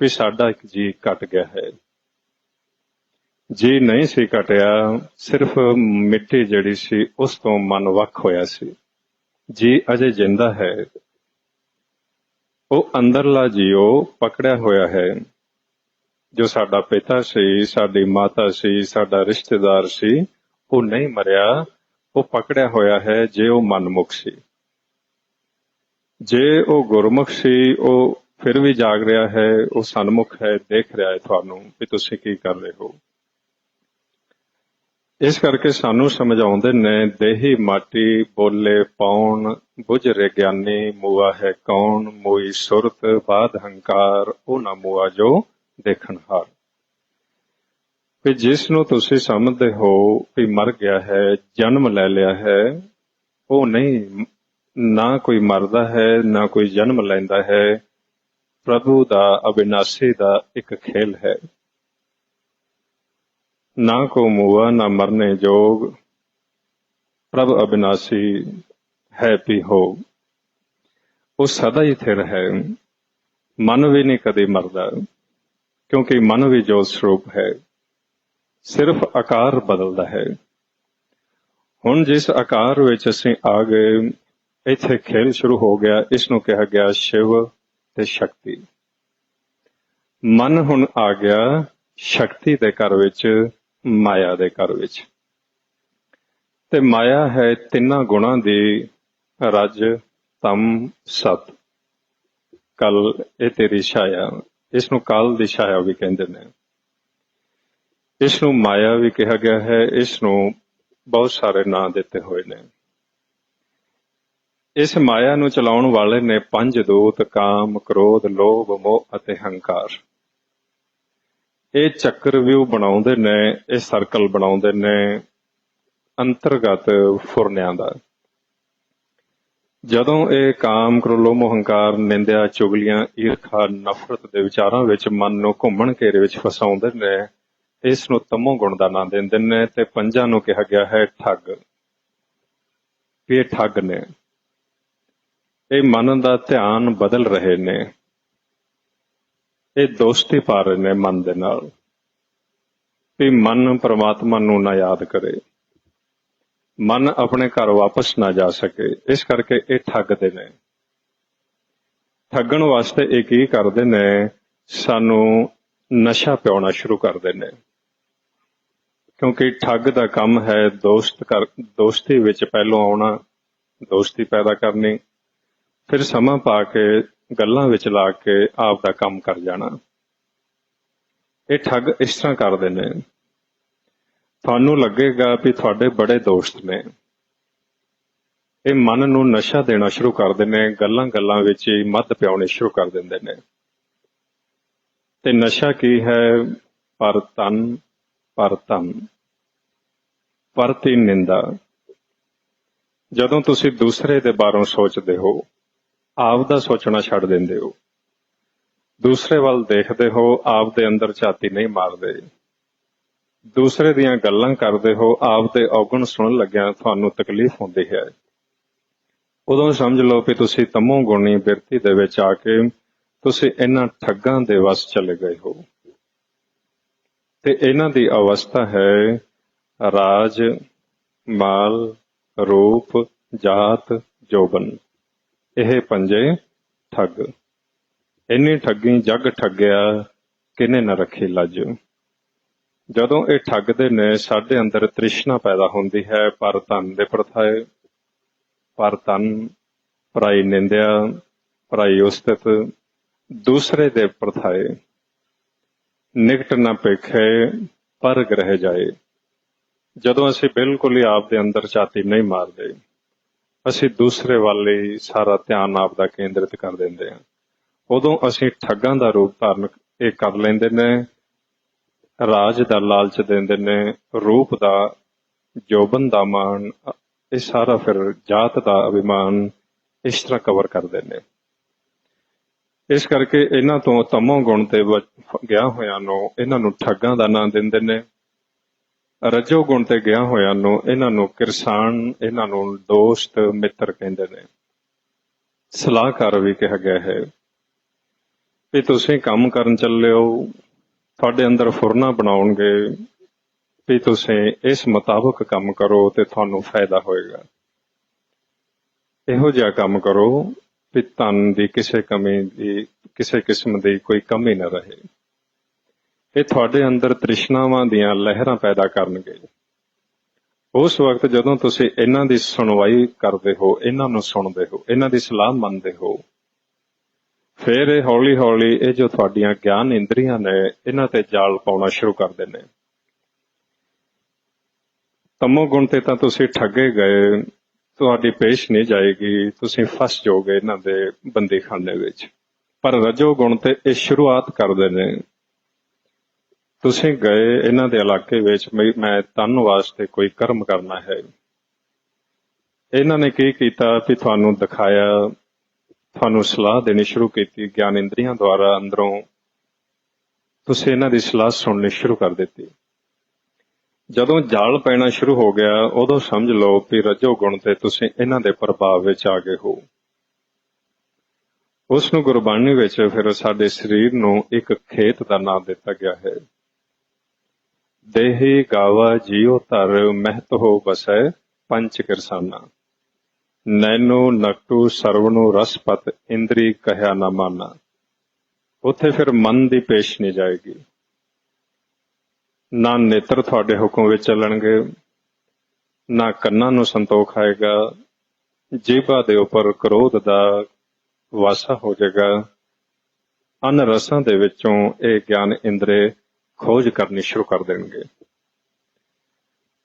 ਵੀ ਸਾਡਾ ਇੱਕ ਜੀ ਘਟ ਗਿਆ ਹੈ। ਜੀ ਨਹੀਂ ਸੀ ਘਟਿਆ, ਸਿਰਫ ਮਿੱਟੀ ਜਿਹੜੀ ਸੀ ਉਸ ਤੋਂ ਮਨ ਵੱਖ ਹੋਇਆ ਸੀ। ਜੀ ਅਜੇ ਜਿੰਦਾ ਹੈ। ਉਹ ਅੰਦਰਲਾ ਜੀਓ ਪਕੜਿਆ ਹੋਇਆ ਹੈ, ਜੋ ਸਾਡਾ ਪਿਤਾ ਸੀ, ਸਾਡੀ ਮਾਤਾ ਸੀ, ਸਾਡਾ ਰਿਸ਼ਤੇਦਾਰ ਸੀ। ਉਹ ਨਹੀਂ ਮਰਿਆ, ਉਹ ਪਕੜਿਆ ਹੋਇਆ ਹੈ। ਜੇ ਉਹ ਮਨਮੁਖ ਸੀ, ਜੇ ਉਹ ਗੁਰਮੁਖ ਸੀ, ਉਹ ਫਿਰ ਵੀ ਜਾਗ ਰਿਹਾ ਹੈ। ਉਹ ਸਨਮੁਖ ਹੈ, ਦੇਖ ਰਿਹਾ ਹੈ ਤੁਹਾਨੂੰ ਵੀ ਤੁਸੀਂ ਕੀ ਕਰ ਰਹੇ ਹੋ। ਇਸ ਕਰਕੇ ਸਾਨੂੰ ਸਮਝਾਉਂਦੇ ਨੇ, ਦੇਹੀ ਮਾਟੀ ਬੋਲੇ ਪਾਉਣ, ਬੁਝ ਰੇ ਗਿਆਨੀ ਮੂਆ ਹੈ ਕੌਣ। ਮੋਈ ਸੁਰਤ ਬਾਦ ਹੰਕਾਰ, ਉਹ ਨਾ ਮੂਆ ਜੋ ਦੇਖਣ ਹਾਰ। ਵੀ ਜਿਸ ਨੂੰ ਤੁਸੀਂ ਸਮਝਦੇ ਹੋ ਵੀ ਮਰ ਗਿਆ ਹੈ, ਜਨਮ ਲੈ ਲਿਆ ਹੈ, ਉਹ ਨਹੀਂ। ਨਾ ਕੋਈ ਮਰਦਾ ਹੈ, ਨਾ ਕੋਈ ਜਨਮ ਲੈਂਦਾ ਹੈ। ਪ੍ਰਭੂ ਦਾ ਅਬਿਨਾਸੀ ਦਾ ਇੱਕ ਖੇਲ ਹੈ। ਨਾ ਕੋ ਮੂਆ ਨਾ ਮਰਨੇ ਜੋਗ, ਪ੍ਰਭ ਅਬਿਨਾਸੀ ਹੈ ਵੀ ਹੋ। ਉਹ ਸਦਾ ਹੀ ਥਿਰ ਹੈ। ਮਨ ਵੀ ਨਹੀਂ ਕਦੇ ਮਰਦਾ, ਕਿਉਂਕਿ ਮਨ ਵੀ ਜੋਤ ਸਰੂਪ ਹੈ। ਸਿਰਫ ਆਕਾਰ ਬਦਲਦਾ ਹੈ। ਹੁਣ ਜਿਸ ਆਕਾਰ ਵਿੱਚ ਅਸੀਂ ਆ ਗਏ, ਇੱਥੇ ਖੇਲ ਸ਼ੁਰੂ ਹੋ ਗਿਆ। ਇਸ ਨੂੰ ਕਿਹਾ ਗਿਆ ਸ਼ਿਵ ਤੇ ਸ਼ਕਤੀ। ਮਨ ਹੁਣ ਆ ਗਿਆ ਸ਼ਕਤੀ ਦੇ ਘਰ ਵਿੱਚ, ਮਾਇਆ ਦੇ ਘਰ ਵਿੱਚ। ਤੇ ਮਾਇਆ ਹੈ ਤਿੰਨਾਂ ਗੁਣਾਂ ਦੀ ਰਜ, ਤਮ, ਸਤ। ਕਲ ਇਹ ਤੇਰੀ ਛਾਇਆ। ਇਸ ਨੂੰ ਕਾਲ ਦੀ ਛਾਇਆ ਵੀ ਕਹਿੰਦੇ ਨੇ। ਇਸ ਨੂੰ ਮਾਇਆ ਵੀ ਕਿਹਾ ਗਿਆ ਹੈ। ਇਸ ਨੂੰ ਬਹੁਤ ਸਾਰੇ ਨਾਂ ਦਿੱਤੇ ਹੋਏ ਨੇ। ਇਸ ਮਾਇਆ ਨੂੰ ਚਲਾਉਣ ਵਾਲੇ ਨੇ ਪੰਜ ਦੂਤ: ਕਾਮ, ਕ੍ਰੋਧ, ਲੋਭ, ਮੋਹ ਅਤੇ ਹੰਕਾਰ। ਇਹ ਚੱਕਰ ਵਿਊ ਬਣਾਉਂਦੇ ਨੇ, ਇਹ ਸਰਕਲ ਬਣਾਉਂਦੇ ਨੇ ਅੰਤਰਗਤ ਫੁਰਨਿਆਂ ਦਾ। ਜਦੋਂ ਇਹ ਕਾਮ, ਕ੍ਰੋਧ, ਲੋਭ, ਮੋਹ, ਹੰਕਾਰ, ਨਿੰਦਿਆ, ਚੁਗਲੀਆਂ, ਈਰਖਾ, ਨਫ਼ਰਤ ਦੇ ਵਿਚਾਰਾਂ ਵਿੱਚ ਮਨ ਨੂੰ ਘੁੰਮਣ ਘੇਰੇ ਵਿੱਚ ਫਸਾਉਂਦੇ ਨੇ, ਇਸ ਨੂੰ ਤਮੋ ਗੁਣ ਦਾ ਨਾਂ ਦਿੰਦੇ ਨੇ। ਤੇ ਪੰਜਾਂ ਨੂੰ ਕਿਹਾ ਗਿਆ ਹੈ ਠੱਗ। ਵੀ ਇਹ ਠੱਗ ਨੇ। ਇਹ ਮਨ ਦਾ ਧਿਆਨ ਬਦਲ ਰਹੇ ਨੇ। ਇਹ ਦੋਸਤੀ ਪਾ ਰਹੇ ਨੇ ਮਨ ਦੇ ਨਾਲ, ਵੀ ਮਨ ਪਰਮਾਤਮਾ ਨੂੰ ਨਾ ਯਾਦ ਕਰੇ, ਮਨ ਆਪਣੇ ਘਰ ਵਾਪਸ ਨਾ ਜਾ ਸਕੇ। ਇਸ ਕਰਕੇ ਇਹ ਠੱਗਦੇ ਨੇ। ਠੱਗਣ ਵਾਸਤੇ ਇਹ ਕੀ ਕਰਦੇ ਨੇ? ਸਾਨੂੰ ਨਸ਼ਾ ਪਿਆਉਣਾ ਸ਼ੁਰੂ ਕਰਦੇ ਨੇ। ਕਿਉਂਕਿ ਠੱਗ ਦਾ ਕੰਮ ਹੈ ਦੋਸਤੀ ਵਿੱਚ ਪਹਿਲੋਂ ਆਉਣਾ, ਦੋਸਤੀ ਪੈਦਾ ਕਰਨੀ, ਫਿਰ ਸਮਾਂ ਪਾ ਕੇ ਗੱਲਾਂ ਵਿੱਚ ਲਾ ਕੇ ਆਪ ਦਾ ਕੰਮ ਕਰ ਜਾਣਾ। ਇਹ ਠੱਗ ਇਸ ਤਰ੍ਹਾਂ ਕਰਦੇ ਨੇ। ਤੁਹਾਨੂੰ ਲੱਗੇਗਾ ਵੀ ਤੁਹਾਡੇ ਬੜੇ ਦੋਸਤ ਨੇ। ਇਹ ਮਨ ਨੂੰ ਨਸ਼ਾ ਦੇਣਾ ਸ਼ੁਰੂ ਕਰਦੇ ਨੇ, ਗੱਲਾਂ ਵਿੱਚ ਹੀ ਮੱਧ ਪਿਆਉਣੇ ਸ਼ੁਰੂ ਕਰ ਦਿੰਦੇ ਨੇ। ਤੇ ਨਸ਼ਾ ਕੀ ਹੈ? ਪਰ ਧਨ, ਪਰ ਧਨ, ਪਰਤੀ ਨਿੰਦਾ। ਜਦੋਂ ਤੁਸੀਂ ਦੂਸਰੇ ਦੇ ਬਾਰੇ ਸੋਚਦੇ ਹੋ, ਆਪ ਦਾ ਸੋਚਣਾ ਛੱਡ ਦਿੰਦੇ ਹੋ, ਦੂਸਰੇ ਵੱਲ ਦੇਖਦੇ ਹੋ, ਆਪ ਦੇ ਅੰਦਰ ਝਾਤੀ ਨਹੀਂ ਮਾਰਦੇ, ਦੂਸਰੇ ਦੀਆਂ ਗੱਲਾਂ ਕਰਦੇ ਹੋ, ਆਪ ਦੇ ਔਗਣ ਸੁਣਨ ਲੱਗਿਆ ਤੁਹਾਨੂੰ ਤਕਲੀਫ ਹੁੰਦੀ ਹੈ, ਉਦੋਂ ਸਮਝ ਲਓ ਵੀ ਤੁਸੀਂ ਤਮੋ ਗੁਣੀ ਬਿਰਤੀ ਦੇ ਵਿੱਚ ਆ ਕੇ ਤੁਸੀਂ ਇਹਨਾਂ ਠੱਗਾਂ ਦੇ ਵੱਸ ਚਲੇ ਗਏ ਹੋ। ਤੇ ਇਹਨਾਂ ਦੀ ਅਵਸਥਾ ਹੈ ਰਾਜ, ਮਾਲ, ਰੂਪ, ਜਾਤ, ਜੋਬਨ। ਇਹ ਪੰਜੇ ਠੱਗ। ਇੰਨੀ ਠੱਗੀ ਜੱਗ ਠੱਗਿਆ, ਕਿਨੇ ਨਾ ਰੱਖੀ ਲੱਜ। ਜਦੋਂ ਇਹ ਠੱਗਦੇ ਨੇ, ਸਾਡੇ ਅੰਦਰ ਤ੍ਰਿਸ਼ਨਾ ਪੈਦਾ ਹੁੰਦੀ ਹੈ ਪਰ ਧਨ ਦੇ ਪ੍ਰਥਾਏ, ਪਰ ਧਨ, ਪਰਾਈ ਨਿੰਦਿਆ, ਪਰਾਈ ਉਸਤਤ, ਦੂਸਰੇ ਦੇ ਪ੍ਰਥਾਏ। ਨਿਕਟ ਨਾ ਪੇਖੇ ਪਰ ਗ੍ਰਹਿ ਜਾਏ। ਜਦੋਂ ਅਸੀਂ ਬਿਲਕੁਲ ਹੀ ਆਪ ਦੇ ਅੰਦਰ ਝਾਤੀ ਨਹੀਂ ਮਾਰਦੇ, ਅਸੀਂ ਦੂਸਰੇ ਵੱਲ ਹੀ ਸਾਰਾ ਧਿਆਨ ਆਪ ਦਾ ਕੇਂਦਰਿਤ ਕਰ ਦਿੰਦੇ ਹਾਂ, ਉਦੋਂ ਅਸੀਂ ਠੱਗਾਂ ਦਾ ਰੂਪ ਧਾਰਨ ਇਹ ਕਰ ਲੈਂਦੇ ਨੇ। ਰਾਜ ਦਾ ਲਾਲਚ ਦਿੰਦੇ ਨੇ, ਰੂਪ ਦਾ, ਜੋਬਨ ਦਾ ਮਾਣ, ਇਹ ਸਾਰਾ ਫਿਰ ਜਾਤ ਦਾ ਅਭਿਮਾਨ, ਇਸ ਤਰ੍ਹਾਂ ਕਵਰ ਕਰਦੇ ਨੇ। ਇਸ ਕਰਕੇ ਇਹਨਾਂ ਤੋਂ ਤਮੋ ਗੁਣ ਤੇ ਗਿਆ ਹੋਇਆਂ ਨੂੰ ਇਹਨਾਂ ਨੂੰ ਠੱਗਾਂ ਦਾ ਨਾਂ ਦਿੰਦੇ ਨੇ। ਰਜੋ ਗੁਣ ਤੇ ਗਿਆ ਹੋਇਆਂ ਨੂੰ ਇਹਨਾਂ ਨੂੰ ਕਿਰਸਾਨ, ਇਹਨਾਂ ਨੂੰ ਦੋਸਤ ਮਿੱਤਰ ਕਹਿੰਦੇ ਨੇ। ਸਲਾਹਕਾਰ ਵੀ ਕਿਹਾ ਗਿਆ ਹੈ ਵੀ ਤੁਸੀਂ ਕੰਮ ਕਰਨ ਚੱਲਿਓ, ਤੁਹਾਡੇ ਅੰਦਰ ਫੁਰਨਾ ਬਣਾਉਣਗੇ ਵੀ ਤੁਸੀਂ ਇਸ ਮੁਤਾਬਕ ਕੰਮ ਕਰੋ ਤੇ ਤੁਹਾਨੂੰ ਫਾਇਦਾ ਹੋਏਗਾ। ਇਹੋ ਜਿਹਾ ਕੰਮ ਕਰੋ ਵੀ ਧਨ ਦੀ ਕਿਸੇ ਕਿਸਮ ਦੀ ਕੋਈ ਕਮੀ ਨਾ ਰਹੇ। ਇਹ ਤੁਹਾਡੇ ਅੰਦਰ ਤ੍ਰਿਸ਼ਨਾਵਾਂ ਦੀਆਂ ਲਹਿਰਾਂ ਪੈਦਾ ਕਰਨਗੇ। ਉਸ ਵਕਤ ਜਦੋਂ ਤੁਸੀਂ ਇਹਨਾਂ ਦੀ ਸੁਣਵਾਈ ਕਰਦੇ ਹੋ, ਇਹਨਾਂ ਨੂੰ ਸੁਣਦੇ ਹੋ, ਇਹਨਾਂ ਦੀ ਸਲਾਹ ਮੰਨਦੇ ਹੋ, ਫਿਰ ਇਹ ਹੌਲੀ ਹੌਲੀ ਇਹ ਜੋ ਤੁਹਾਡੀਆਂ ਗਿਆਨ ਇੰਦਰੀਆਂ ਨੇ, ਇਹਨਾਂ ਤੇ ਜਾਲ ਪਾਉਣਾ ਸ਼ੁਰੂ ਕਰਦੇ ਨੇ। ਤਮੋ ਗੁਣ ਤੇ ਤਾਂ ਤੁਸੀਂ ਠੱਗੇ ਗਏ, ਤੁਹਾਡੀ ਪੇਸ਼ ਨਹੀਂ ਜਾਏਗੀ, ਤੁਸੀਂ ਫਸ ਜਾਓਗੇ ਇਹਨਾਂ ਦੇ ਬੰਦੀਖਾਨੇ ਵਿੱਚ। ਪਰ ਰਜੋ ਗੁਣ ਤੇ ਇਹ ਸ਼ੁਰੂਆਤ ਕਰਦੇ ਨੇ, ਤੁਸੀਂ ਗਏ ਇਹਨਾਂ ਦੇ ਇਲਾਕੇ ਵਿੱਚ ਮੈਂ ਤਨ ਵਾਸਤੇ ਕੋਈ ਕਰਮ ਕਰਨਾ ਹੈ। ਇਹਨਾਂ ਨੇ ਕੀ ਕੀਤਾ ਵੀ ਤੁਹਾਨੂੰ ਦਿਖਾਇਆ, ਤੁਹਾਨੂੰ ਸਲਾਹ ਦੇਣੀ ਸ਼ੁਰੂ ਕੀਤੀ ਗਿਆਨ ਇੰਦਰੀਆਂ ਦੁਆਰਾ। ਅੰਦਰੋਂ ਤੁਸੀਂ ਇਹਨਾਂ ਦੀ ਸਲਾਹ ਸੁਣਨੀ ਸ਼ੁਰੂ ਕਰ ਦਿੱਤੀ। ਜਦੋਂ ਜਾਲ ਪੈਣਾ ਸ਼ੁਰੂ ਹੋ ਗਿਆ, ਉਦੋਂ ਸਮਝ ਲਓ ਵੀ ਰਜੋ ਗੁਣ ਤੇ ਤੁਸੀਂ ਇਹਨਾਂ ਦੇ ਪ੍ਰਭਾਵ ਵਿੱਚ ਆ ਗਏ ਹੋ। ਉਸ ਨੂੰ ਗੁਰਬਾਣੀ ਵਿੱਚ ਫਿਰ ਸਾਡੇ ਸਰੀਰ ਨੂੰ ਇੱਕ ਖੇਤ ਦਾ ਨਾਮ ਦਿੱਤਾ ਗਿਆ ਹੈ। ਦੇਹੀ ਗਾਵਾ ਜੀਉ ਧਰ ਮਹਿਤ ਹੋ ਬਸੈ ਪੰਚ ਕਿਰਸਾਨਾ, ਨੈਨੋ ਨਕਟੂ ਸਰਵਣੂ ਰਸਪਤ ਇੰਦਰੀ ਕਹਿਆ ਨਾ ਮਾਨਾ। ਉੱਥੇ ਫਿਰ ਮਨ ਦੀ ਪੇਸ਼ ਨਹੀਂ ਜਾਏਗੀ, ਨਾ ਨੇਤਰ ਤੁਹਾਡੇ ਹੁਕਮ ਵਿੱਚ ਚੱਲਣਗੇ, ਨਾ ਕੰਨਾਂ ਨੂੰ ਸੰਤੋਖ ਆਏਗਾ, ਜੀਭਾ ਦੇ ਉੱਪਰ ਕ੍ਰੋਧ ਦਾ ਵਾਸਾ ਹੋ ਜਾਏਗਾ। ਅਨ ਰਸਾਂ ਦੇ ਵਿੱਚੋਂ ਇਹ ਗਿਆਨ ਇੰਦਰੇ ਖੋਜ ਕਰਨੀ ਸ਼ੁਰੂ ਕਰ ਦੇਣਗੇ।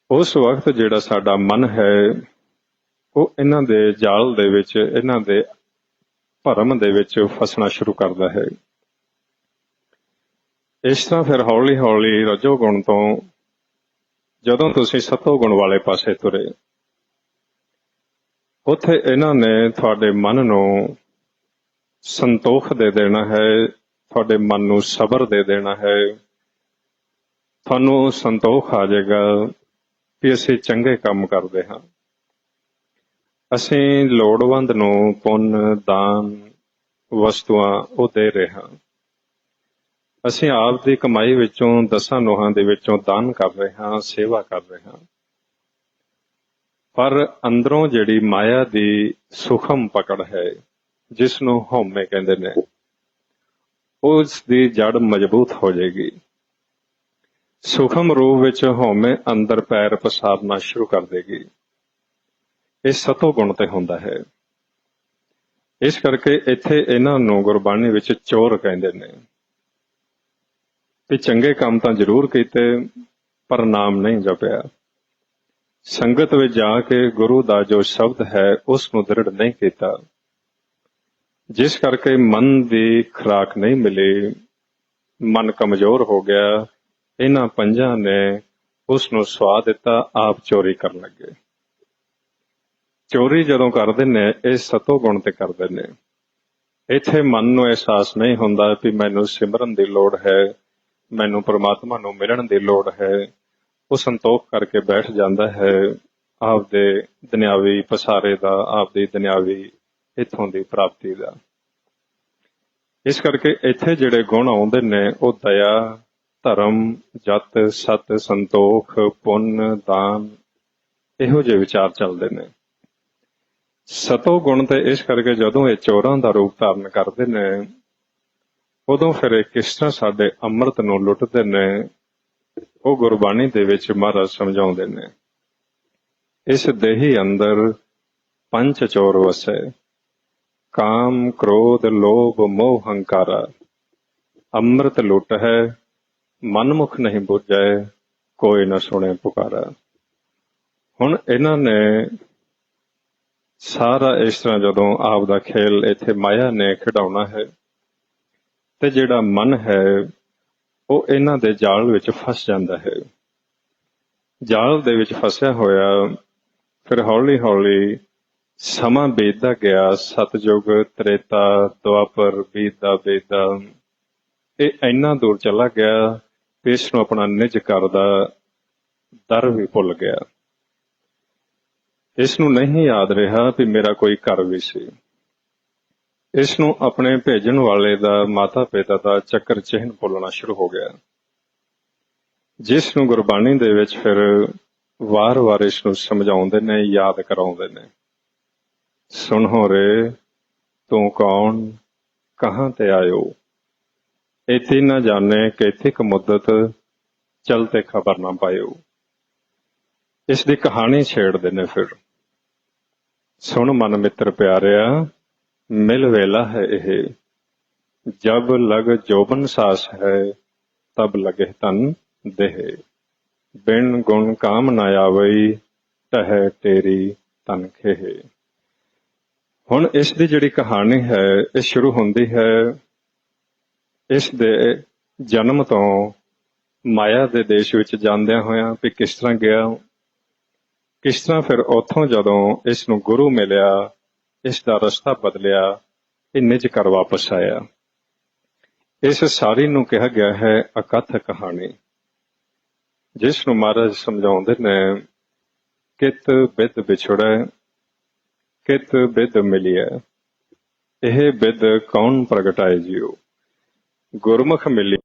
ਉਸ ਵਕਤ ਜਿਹੜਾ ਸਾਡਾ ਮਨ ਹੈ ਉਹ ਇਹਨਾਂ ਦੇ ਜਾਲ ਦੇ ਵਿੱਚ, ਇਹਨਾਂ ਦੇ ਭਰਮ ਦੇ ਵਿੱਚ ਫਸਣਾ ਸ਼ੁਰੂ ਕਰਦਾ ਹੈ। ਇਸ ਤਰ੍ਹਾਂ ਫਿਰ ਹੌਲੀ ਹੌਲੀ ਰਜੋ ਗੁਣ ਤੋਂ ਜਦੋਂ ਤੁਸੀਂ ਸਤੋ ਗੁਣ ਵਾਲੇ ਪਾਸੇ ਤੁਰੇ, ਉੱਥੇ ਇਹਨਾਂ ਨੇ ਤੁਹਾਡੇ ਮਨ ਨੂੰ ਸੰਤੋਖ ਦੇ ਦੇਣਾ ਹੈ, ਤੁਹਾਡੇ ਮਨ ਨੂੰ ਸਬਰ ਦੇ ਦੇਣਾ ਹੈ। ਤੁਹਾਨੂੰ ਸੰਤੋਖ ਆ ਜਾਏਗਾ ਕਿ ਅਸੀਂ ਚੰਗੇ ਕੰਮ ਕਰਦੇ ਹਾਂ, ਅਸੀਂ ਲੋੜਵੰਦ ਨੂੰ ਪੁੰਨ ਦਾਨ ਵਸਤੂਆਂ ਉਹ ਦੇ ਰਹੇ ਹਾਂ, ਅਸੀਂ ਆਪ ਦੀ ਕਮਾਈ ਵਿੱਚੋਂ 10 ਨੋਹਾਂ ਦੇ ਵਿੱਚੋਂ ਦਾਨ ਕਰ ਰਹੇ ਹਾਂ, ਸੇਵਾ ਕਰ ਰਹੇ ਹਾਂ। ਪਰ ਅੰਦਰੋਂ ਜਿਹੜੀ ਮਾਇਆ ਦੀ ਸੂਖਮ ਪਕੜ ਹੈ, ਜਿਸ ਨੂੰ ਹਉਮੈ ਕਹਿੰਦੇ ਨੇ, ਉਸ ਦੀ ਜੜ ਮਜ਼ਬੂਤ ਹੋ ਜਾਏਗੀ। ਸੂਖਮ ਰੂਪ ਵਿੱਚ ਹਉਮੈ ਅੰਦਰ ਪੈਰ ਪਸਾਰਨਾ ਸ਼ੁਰੂ ਕਰ ਦੇਗੀ। ਇਹ ਸਤੋ ਗੁਣ ਤੇ ਹੁੰਦਾ ਹੈ। ਇਸ ਕਰਕੇ ਇੱਥੇ ਇਹਨਾਂ ਨੂੰ ਗੁਰਬਾਣੀ ਵਿੱਚ ਚੋਰ ਕਹਿੰਦੇ ਨੇ ਕਿ ਚੰਗੇ ਕੰਮ ਤਾਂ ਜ਼ਰੂਰ ਕੀਤੇ ਪਰ ਨਾਮ ਨਹੀਂ ਜਪਿਆ, ਸੰਗਤ ਵਿੱਚ ਜਾ ਕੇ ਗੁਰੂ ਦਾ ਜੋ ਸ਼ਬਦ ਹੈ ਉਸ ਨੂੰ ਦ੍ਰਿੜ ਨਹੀਂ ਕੀਤਾ, ਜਿਸ ਕਰਕੇ ਮਨ ਦੀ ਖੁਰਾਕ ਨਹੀਂ ਮਿਲੀ, ਮਨ ਕਮਜ਼ੋਰ ਹੋ ਗਿਆ। ਇਹਨਾਂ ਪੰਜਾਂ ਨੇ ਉਸ ਨੂੰ ਸਵਾ ਦਿੱਤਾ, ਆਪ ਚੋਰੀ ਕਰਨ ਲੱਗੇ। ਚੋਰੀ ਜਦੋਂ ਕਰਦੇ ਨੇ ਇਹ ਸਤੋ ਗੁਣ ਤੇ ਕਰਦੇ ਨੇ। ਇੱਥੇ ਮਨ ਨੂੰ ਅਹਿਸਾਸ ਨਹੀਂ ਹੁੰਦਾ ਕਿ ਮੈਨੂੰ ਸਿਮਰਨ ਦੀ ਲੋੜ ਹੈ, ਮੈਨੂੰ ਪ੍ਰਮਾਤਮਾ ਨੂੰ ਮਿਲਣ ਦੀ ਲੋੜ ਹੈ। ਉਹ ਸੰਤੋਖ ਕਰਕੇ ਬੈਠ ਜਾਂਦਾ ਹੈ ਆਪਦੇ ਦੁਨਿਆਵੀ ਪਸਾਰੇ ਦਾ, ਆਪਦੀ ਦੁਨਿਆਵੀ ਇੱਥੋਂ ਦੀ ਪ੍ਰਾਪਤੀ ਦਾ। ਇਸ ਕਰਕੇ ਇੱਥੇ ਜਿਹੜੇ ਗੁਣ ਆਉਂਦੇ ਨੇ ਉਹ ਦਇਆ, ਧਰਮ, ਜਤ, ਸਤ, ਸੰਤੋਖ, ਪੁੰਨ, ਦਾਨ, ਇਹੋ ਜਿਹੇ ਵਿਚਾਰ ਚੱਲਦੇ ਨੇ। ਸਤੋ ਗੁਣ ਤੇ ਇਸ ਕਰਕੇ ਜਦੋਂ ਇਹ ਚੋਰਾਂ ਦਾ ਰੂਪ ਧਾਰਨ ਕਰਦੇ ਨੇ, ਉਦੋਂ ਫਿਰ ਇਹ ਕਿਸ ਤਰ੍ਹਾਂ ਸਾਡੇ ਅੰਮ੍ਰਿਤ ਨੂੰ ਲੁੱਟਦੇ ਨੇ, ਉਹ ਗੁਰਬਾਣੀ ਦੇ ਵਿੱਚ ਮਹਾਰਾਜ ਸਮਝਾਉਂਦੇ ਨੇ। ਇਸ ਦੇਹੀ ਅੰਦਰ ਪੰਜ ਚੋਰ ਵਸੈ, ਕਾਮ, ਕ੍ਰੋਧ, ਲੋਭ, ਮੋਹ, ਹੰਕਾਰਾ। ਅੰਮ੍ਰਿਤ ਲੁੱਟ ਹੈ, ਮਨਮੁਖ ਨਹੀਂ ਬੁੱਝੈ, ਕੋਈ ਨਾ ਸੁਣੇ ਪੁਕਾਰਾ। ਹੁਣ ਇਹਨਾਂ ਨੇ ਸਾਰਾ ਇਸ ਤਰ੍ਹਾਂ ਜਦੋਂ ਆਪ ਦਾ ਖੇਲ ਇੱਥੇ ਮਾਇਆ ਨੇ ਖਿਡਾਉਣਾ ਹੈ, ਤੇ ਜਿਹੜਾ ਮਨ ਹੈ ਉਹ ਇਹਨਾਂ ਦੇ ਜਾਲ ਵਿੱਚ ਫਸ ਜਾਂਦਾ ਹੈ। ਜਾਲ ਦੇ ਵਿੱਚ ਫਸਿਆ ਹੋਇਆ ਫਿਰ ਹੌਲੀ ਹੌਲੀ ਸਮਾਂ ਬੀਤਦਾ ਗਿਆ। ਸਤਯੁਗ, ਤ੍ਰੇਤਾ, ਦੁਆਪਰ ਬੀਤਦਾ ਇਹ ਇੰਨਾ ਦੂਰ ਚਲਾ ਗਿਆ ਕਿ ਇਸ ਨੂੰ ਆਪਣਾ ਨਿਜ ਘਰ ਦਾ ਦਰ ਵੀ ਭੁੱਲ ਗਿਆ। ਇਸ ਨੂੰ ਨਹੀਂ ਯਾਦ ਰਿਹਾ ਕਿ ਮੇਰਾ ਕੋਈ ਘਰ ਵੀ ਸੀ। ਇਸ ਨੂੰ ਆਪਣੇ ਭੇਜਣ ਵਾਲੇ ਦਾ, ਮਾਤਾ ਪਿਤਾ ਦਾ ਚੱਕਰ ਚਿਹਨ ਭੁੱਲਣਾ ਸ਼ੁਰੂ ਹੋ ਗਿਆ, ਜਿਸ ਨੂੰ ਗੁਰਬਾਣੀ ਦੇ ਵਿੱਚ ਫਿਰ ਵਾਰ-ਵਾਰ ਇਸ ਨੂੰ ਸਮਝਾਉਂਦੇ ਨੇ, ਯਾਦ ਕਰਾਉਂਦੇ ਨੇ। ਸੁਣੋ ਰੇ ਤੂੰ ਕੌਣ, ਕਹਾਂ ਤੇ ਆਇਓ, ਇਤੀ ਨਾ ਜਾਣੇ ਕੈਥਿਕ ਮੁੱਦਤ, ਚਲਤੇ ਖਬਰ ਨਾ ਪਾਇਓ। ਇਸ ਦੀ ਕਹਾਣੀ ਛੇੜਦੇ ਨੇ ਫਿਰ। ਸੁਣ ਮਨ ਮਿੱਤਰ ਪਿਆਰਿਆ, ਮਿਲ ਵੇਲਾ ਹੈ ਇਹ, ਜਬ ਲਗ ਜੋਬਨ ਸਾਸ ਹੈ, ਤਬ ਲਗੇ ਤਨ ਦੇਹ, ਬਿਨ ਗੁਣ ਕਾਮ ਨਾ ਆਵਈ, ਟਹਿ ਤੇਰੀ ਤਨ ਖੇਹ। ਹੁਣ ਇਸ ਦੀ ਜਿਹੜੀ ਕਹਾਣੀ ਹੈ ਇਹ ਸ਼ੁਰੂ ਹੁੰਦੀ ਹੈ ਇਸ ਦੇ ਜਨਮ ਤੋਂ ਮਾਇਆ ਦੇ ਦੇਸ਼ ਵਿੱਚ ਜਾਂਦਿਆਂ ਹੋਇਆਂ ਵੀ ਕਿਸ ਤਰ੍ਹਾਂ ਗਿਆ, ਕਿਸ ਤਰ੍ਹਾਂ ਫਿਰ ਉੱਥੋਂ ਜਦੋਂ ਇਸ ਨੂੰ ਗੁਰੂ ਮਿਲਿਆ, ਇਸ ਦਾ ਰਸਤਾ ਬਦਲਿਆ, ਇਹ ਨਿਜ ਘਰ ਵਾਪਸ ਆਇਆ। ਇਸ ਸਾਰੀ ਨੂੰ ਕਿਹਾ ਗਿਆ ਹੈ ਅਕਥ ਕਹਾਣੀ, ਜਿਸ ਨੂੰ ਮਹਾਰਾਜ ਸਮਝਾਉਂਦੇ ਨੇ ਕਿਤ ਬਿਦ ਵਿਛੜੈ, ਕਿਤ ਬਿਦ ਮਿਲਿਆ। ਇਹ ਬਿਦ ਕੌਣ ਪ੍ਰਗਟਾਏ ਜੀਓ? ਗੁਰਮੁਖ ਮਿਲੀ।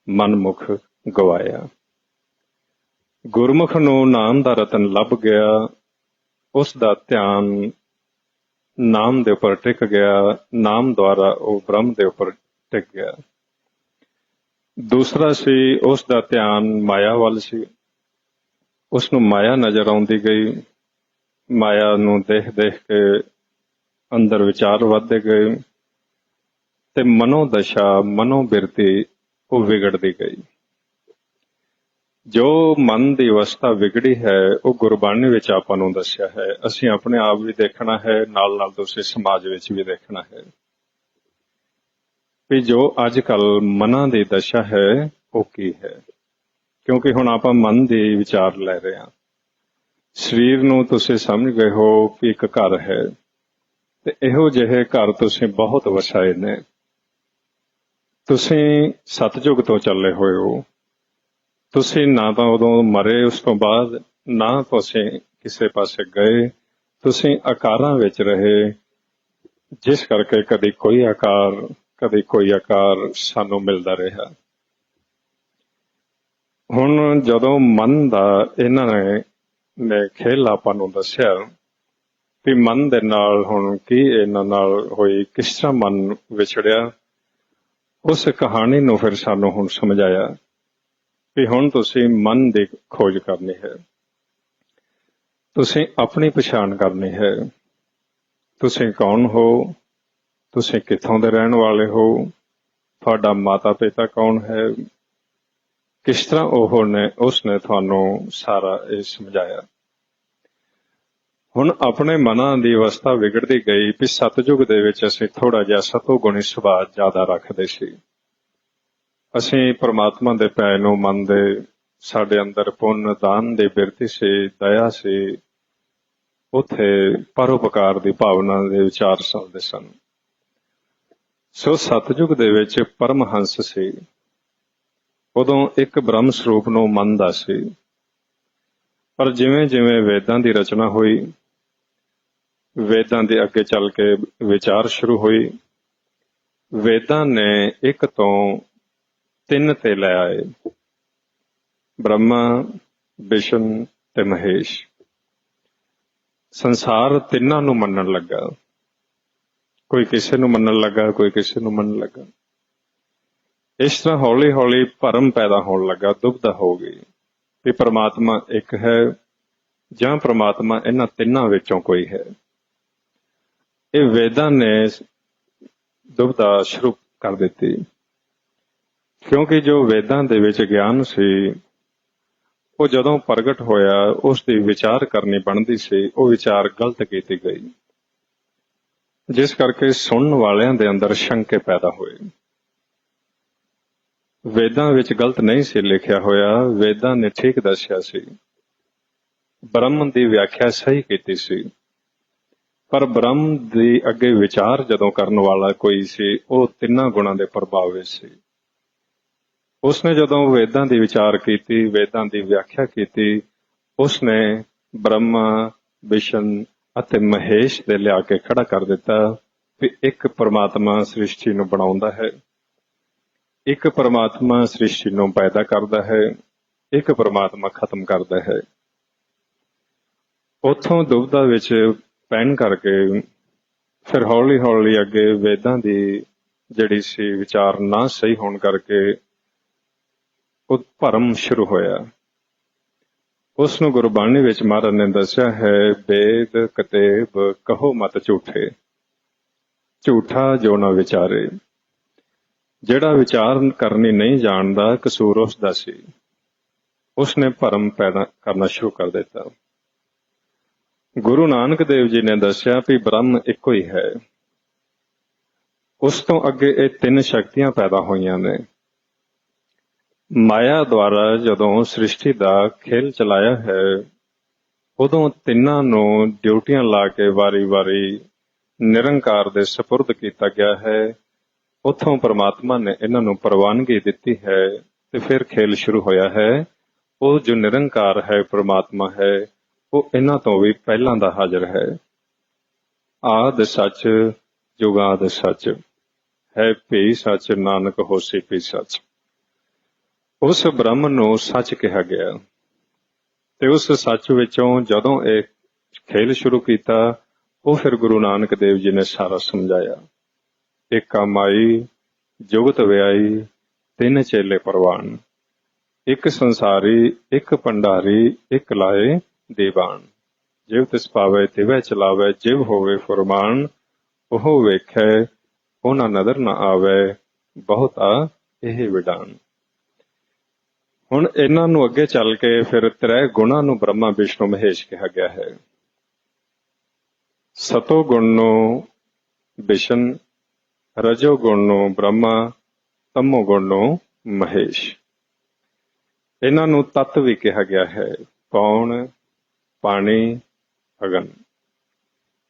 ਮਨਮੁਖ ਗਵਾਇਆ। ਗੁਰਮੁਖ ਨੂੰ ਨਾਮ ਦਾ ਰਤਨ ਲੱਭ ਗਿਆ, ਉਸ ਦਾ ਧਿਆਨ ਨਾਮ ਦੇ ਉੱਪਰ ਟਿਕ ਗਿਆ, ਨਾਮ ਦੁਆਰਾ ਉਹ ਬ੍ਰਹਮ ਦੇ ਉੱਪਰ ਟਿਕ ਗਿਆ। ਦੂਸਰਾ ਸੀ ਉਸ ਦਾ ਧਿਆਨ ਮਾਇਆ ਵੱਲ ਸੀ, ਉਸ ਨੂੰ ਮਾਇਆ ਨਜ਼ਰ ਆਉਂਦੀ ਗਈ, ਮਾਇਆ ਨੂੰ ਦੇਖ ਦੇਖ ਕੇ ਅੰਦਰ ਵਿਚਾਰ ਵੱਧਦੇ ਗਏ ਤੇ ਮਨੋਦਸ਼ਾ ਮਨੋਬਿਰਤੀ ਉਹ ਵਿਗੜਦੀ ਗਈ। ਜੋ ਮਨ ਦੀ ਅਵਸਥਾ ਵਿਗੜੀ ਹੈ ਉਹ ਗੁਰਬਾਣੀ ਵਿੱਚ ਆਪਾਂ ਨੂੰ ਦੱਸਿਆ ਹੈ। ਅਸੀਂ ਆਪਣੇ ਆਪ ਵੀ ਦੇਖਣਾ ਹੈ, ਨਾਲ ਨਾਲ ਦੂਸਰੇ ਸਮਾਜ ਵਿੱਚ ਵੀ ਦੇਖਣਾ ਹੈ ਵੀ ਜੋ ਅੱਜ ਕੱਲ ਮਨਾਂ ਦੀ ਦਸ਼ਾ ਹੈ ਉਹ ਕੀ ਹੈ। ਕਿਉਂਕਿ ਹੁਣ ਆਪਾਂ ਮਨ ਦੀ ਵਿਚਾਰ ਲੈ ਰਹੇ ਹਾਂ। ਸਰੀਰ ਨੂੰ ਤੁਸੀਂ ਸਮਝ ਗਏ ਹੋ ਕਿ ਇੱਕ ਘਰ ਹੈ, ਤੇ ਇਹੋ ਜਿਹੇ ਘਰ ਤੁਸੀਂ ਬਹੁਤ ਵਸਾਏ ਨੇ। ਤੁਸੀਂ ਸਤਜੁਗ ਤੋਂ ਚੱਲੇ ਹੋਏ ਹੋ। ਤੁਸੀਂ ਨਾ ਤਾਂ ਉਦੋਂ ਮਰੇ, ਉਸ ਤੋਂ ਬਾਅਦ ਨਾ ਤੁਸੀਂ ਕਿਸੇ ਪਾਸੇ ਗਏ, ਤੁਸੀਂ ਆਕਾਰਾਂ ਵਿੱਚ ਰਹੇ, ਜਿਸ ਕਰਕੇ ਕਦੀ ਕੋਈ ਆਕਾਰ ਕਦੀ ਕੋਈ ਆਕਾਰ ਸਾਨੂੰ ਮਿਲਦਾ ਰਿਹਾ। ਹੁਣ ਜਦੋਂ ਮਨ ਦਾ ਇਹਨਾਂ ਨੇ ਖੇਲ ਆਪਾਂ ਨੂੰ ਦੱਸਿਆ ਵੀ ਮਨ ਦੇ ਨਾਲ ਹੁਣ ਕੀ ਇਹਨਾਂ ਨਾਲ ਹੋਈ, ਕਿਸ ਤਰ੍ਹਾਂ ਮਨ ਵਿਛੜਿਆ, ਉਸ ਕਹਾਣੀ ਨੂੰ ਫਿਰ ਸਾਨੂੰ ਹੁਣ ਸਮਝਾਇਆ ਵੀ ਹੁਣ ਤੁਸੀਂ ਮਨ ਦੀ ਖੋਜ ਕਰਨੀ ਹੈ, ਤੁਸੀਂ ਆਪਣੀ ਪਛਾਣ ਕਰਨੀ ਹੈ। ਤੁਸੀਂ ਕੌਣ ਹੋ, ਤੁਸੀਂ ਕਿੱਥੋਂ ਦੇ ਰਹਿਣ ਵਾਲੇ ਹੋ, ਤੁਹਾਡਾ ਮਾਤਾ ਪਿਤਾ ਕੌਣ ਹੈ, ਕਿਸ ਤਰ੍ਹਾਂ ਉਸਨੇ ਤੁਹਾਨੂੰ ਸਾਰਾ ਇਹ ਸਮਝਾਇਆ। ਹੁਣ ਆਪਣੇ ਮਨਾਂ ਦੀ ਅਵਸਥਾ ਵਿਗੜਦੀ ਗਈ ਵੀ ਸਤਜੁਗ ਦੇ ਵਿੱਚ ਅਸੀਂ ਥੋੜਾ ਜਿਹਾ ਸਤੋਗੁਣੀ ਸੁਭਾਅ ਜ਼ਿਆਦਾ ਰੱਖਦੇ ਸੀ। ਅਸੀਂ ਪਰਮਾਤਮਾ ਦੇ ਪਿਆਰ ਨੂੰ ਮੰਨਦੇ, ਸਾਡੇ ਅੰਦਰ ਪੁੰਨ ਦਾਨ ਦੀ ਬਿਰਤੀ ਸੀ, ਦਇਆ ਸੀ, ਉੱਥੇ ਪਰਉਪਕਾਰ ਦੀ ਭਾਵਨਾ ਦੇ ਵਿਚਾਰ ਚੱਲਦੇ ਸਨ। ਸੋ ਸਤਜੁਗ ਦੇ ਵਿੱਚ ਪਰਮਹੰਸ ਸੀ, ਉਦੋਂ ਇੱਕ ਬ੍ਰਹਮ ਸਰੂਪ ਨੂੰ ਮੰਨਦਾ ਸੀ। ਪਰ ਜਿਵੇਂ ਜਿਵੇਂ ਵੇਦਾਂ ਦੀ ਰਚਨਾ ਹੋਈ, ਵੇਦਾਂ ਦੇ ਅੱਗੇ ਚੱਲ ਕੇ ਵਿਚਾਰ ਸ਼ੁਰੂ ਹੋਈ, ਵੇਦਾਂ ਨੇ ਇੱਕ ਤੋਂ 3 ਤੇ ਲੈ ਆਏ, ਬ੍ਰਹਮਾ, ਵਿਸ਼ਨ ਤੇ ਮਹੇਸ਼। ਸੰਸਾਰ ਤਿੰਨਾਂ ਨੂੰ ਮੰਨਣ ਲੱਗਾ, ਕੋਈ ਕਿਸੇ ਨੂੰ ਮੰਨਣ ਲੱਗਾ, ਕੋਈ ਕਿਸੇ ਨੂੰ ਮੰਨਣ ਲੱਗਾ। ਇਸ ਤਰ੍ਹਾਂ ਹੌਲੀ ਹੌਲੀ ਭਰਮ ਪੈਦਾ ਹੋਣ ਲੱਗਾ, ਦੁਬਿਧਾ ਹੋ ਗਈ ਵੀ ਪ੍ਰਮਾਤਮਾ ਇੱਕ ਹੈ ਜਾਂ ਪ੍ਰਮਾਤਮਾ ਇਹਨਾਂ ਤਿੰਨਾਂ ਵਿੱਚੋਂ ਕੋਈ ਹੈ। ਇਹ ਵੇਦਾਂ ਨੇ ਦੁਬਿਧਾ ਸ਼ੁਰੂ ਕਰ ਦਿੱਤੀ, ਕਿਉਂਕਿ ਜੋ ਵੇਦਾਂ ਦੇ ਵਿੱਚ ਗਿਆਨ ਸੀ ਉਹ ਜਦੋਂ ਪ੍ਰਗਟ ਹੋਇਆ, ਉਸ ਦੀ ਵਿਚਾਰ ਕਰਨੀ ਬਣਦੀ ਸੀ, ਉਹ ਵਿਚਾਰ ਗਲਤ ਕੀਤੀ ਗਈ, ਜਿਸ ਕਰਕੇ ਸੁਣਨ ਵਾਲਿਆਂ ਦੇ ਅੰਦਰ ਸ਼ੰਕੇ ਪੈਦਾ ਹੋਏ। ਵੇਦਾਂ ਵਿੱਚ ਗਲਤ ਨਹੀਂ ਸੀ ਲਿਖਿਆ ਹੋਇਆ, ਵੇਦਾਂ ਨੇ ਠੀਕ ਦੱਸਿਆ ਸੀ, ਬ੍ਰਹਮ ਦੀ ਵਿਆਖਿਆ ਸਹੀ ਕੀਤੀ ਸੀ। ਪਰ ਬ੍ਰਹਮ ਦੀ ਅੱਗੇ ਵਿਚਾਰ ਜਦੋਂ ਕਰਨ ਵਾਲਾ ਕੋਈ ਸੀ, ਉਹ ਤਿੰਨਾਂ ਗੁਣਾਂ ਦੇ ਪ੍ਰਭਾਵ ਵਿੱਚ ਸੀ। ਉਸਨੇ ਜਦੋਂ ਵੇਦਾਂ ਦੀ ਵਿਚਾਰ ਕੀਤੀ, ਵੇਦਾਂ ਦੀ ਵਿਆਖਿਆ ਕੀਤੀ, ਉਸਨੇ ਬ੍ਰਹਮਾ, ਵਿਸ਼ਨ ਅਤੇ ਮਹੇਸ਼ ਦੇ ਲਿਆ ਕੇ ਖੜਾ ਕਰ ਦਿੱਤਾ ਵੀ ਇੱਕ ਪਰਮਾਤਮਾ ਸ੍ਰਿਸ਼ਟੀ ਨੂੰ ਬਣਾਉਂਦਾ ਹੈ, ਇੱਕ ਪਰਮਾਤਮਾ ਸ੍ਰਿਸ਼ਟੀ ਨੂੰ ਪੈਦਾ ਕਰਦਾ ਹੈ, ਇੱਕ ਪਰਮਾਤਮਾ ਖਤਮ ਕਰਦਾ ਹੈ। ਉੱਥੋਂ ਦੁਬਿਧਾ ਵਿੱਚ ਪੈਣ ਕਰਕੇ ਫਿਰ ਹੌਲੀ ਹੌਲੀ ਅੱਗੇ ਵੇਦਾਂ ਦੀ ਜਿਹੜੀ ਸੀ ਵਿਚਾਰ ਨਾ ਸਹੀ ਹੋਣ ਕਰਕੇ ਉਹ ਭਰਮ ਸ਼ੁਰੂ ਹੋਇਆ। ਉਸ ਨੂੰ ਗੁਰਬਾਣੀ ਵਿੱਚ ਮਹਾਰਾਜ ਨੇ ਦੱਸਿਆ ਹੈ, ਵੇਦ ਕਤੇਬ ਕਹੋ ਮਤ ਝੂਠੇ, ਝੂਠਾ ਜੋ ਨਾ ਵਿਚਾਰੇ। ਜਿਹੜਾ ਵਿਚਾਰ ਕਰਨੀ ਨਹੀਂ ਜਾਣਦਾ, ਕਸੂਰ ਉਸ ਦਾ ਸੀ। ਉਸਨੇ ਭਰਮ ਪੈਦਾ ਕਰਨਾ ਸ਼ੁਰੂ ਕਰ ਦਿੱਤਾ। ਗੁਰੂ ਨਾਨਕ ਦੇਵ ਜੀ ਨੇ ਦੱਸਿਆ ਵੀ ਬ੍ਰਹਮ ਇੱਕੋ ਹੀ ਹੈ। ਉਸ ਤੋਂ ਅੱਗੇ ਇਹ ਤਿੰਨ ਸ਼ਕਤੀਆਂ ਪੈਦਾ ਹੋਈਆਂ ਨੇ। ਮਾਇਆ ਦੁਆਰਾ ਜਦੋਂ ਸ੍ਰਿਸ਼ਟੀ ਦਾ ਖੇਲ ਚਲਾਇਆ ਹੈ, ਉਦੋਂ ਤਿੰਨਾਂ ਨੂੰ ਡਿਊਟੀਆਂ ਲਾ ਕੇ ਵਾਰੀ-ਵਾਰੀ ਨਿਰੰਕਾਰ ਦੇ ਸਪੁਰਦ ਕੀਤਾ ਗਿਆ ਹੈ। ਉੱਥੋਂ ਪਰਮਾਤਮਾ ਨੇ ਇਹਨਾਂ ਨੂੰ ਪ੍ਰਵਾਨਗੀ ਦਿੱਤੀ ਹੈ ਤੇ ਫਿਰ ਖੇਲ ਸ਼ੁਰੂ ਹੋਇਆ ਹੈ। ਉਹ ਜੋ ਨਿਰੰਕਾਰ ਹੈ, ਪਰਮਾਤਮਾ ਹੈ, ਉਹ ਇਹਨਾਂ ਤੋਂ ਵੀ ਪਹਿਲਾਂ ਦਾ ਹਾਜ਼ਰ ਹੈ। ਆਦਿ ਸੱਚ ਜੁਗਾਦਿ ਸੱਚ ਹੈ, ਭੀ ਸੱਚ ਨਾਨਕ ਹੋਸੀ ਭੀ ਸੱਚ। ਉਸ ਬ੍ਰਹਮ ਨੂੰ ਸੱਚ ਕਿਹਾ ਗਿਆ ਤੇ ਉਸ ਸੱਚ ਵਿੱਚੋਂ ਜਦੋਂ ਇਹ ਖੇਲ ਸ਼ੁਰੂ ਕੀਤਾ, ਉਹ ਫਿਰ ਗੁਰੂ ਨਾਨਕ ਦੇਵ ਜੀ ਨੇ ਸਾਰਾ ਸਮਝਾਇਆ। ਏਕਾ ਮਾਈ ਜੁਗਤ ਵਿਆਈ ਤਿੰਨ ਚੇਲੇ ਪ੍ਰਵਾਨ, ਇੱਕ ਸੰਸਾਰੀ ਇੱਕ ਭੰਡਾਰੀ ਇੱਕ ਲਾਏ ਦੀਵਾਨ। ਜਿਵ ਤਿਸ ਪਾਵੇ ਤਿਵੈ ਚਲਾਵੇ, ਜਿਵ ਹੋਵੇ ਫੁਰਮਾਨ, ਉਹ ਵੇਖੈ ਉਹਨਾਂ ਨਜ਼ਰ ਨਾ ਆਵੇ, ਬਹੁਤਾ ਇਹ ਵਿਡਾਨ। ਹੁਣ ਇਹਨਾਂ ਨੂੰ ਅੱਗੇ ਚੱਲ ਕੇ ਫਿਰ ਤ੍ਰੈ ਗੁਣਾਂ ਨੂੰ ਬ੍ਰਹਮਾ ਵਿਸ਼ਨੂੰ ਮਹੇਸ਼ ਕਿਹਾ ਗਿਆ ਹੈ। ਸਤੋ ਗੁਣ ਨੂੰ ਵਿਸ਼ਨ, ਰਜੋ ਗੁਣ ਨੂੰ ਬ੍ਰਹਮਾ, ਤਮੋ ਗੁਣ ਨੂੰ ਮਹੇਸ਼। ਇਹਨਾਂ ਨੂੰ ਤੱਤ ਵੀ ਕਿਹਾ ਗਿਆ ਹੈ, ਪੌਣ, ਪਾਣੀ, ਅਗਨ।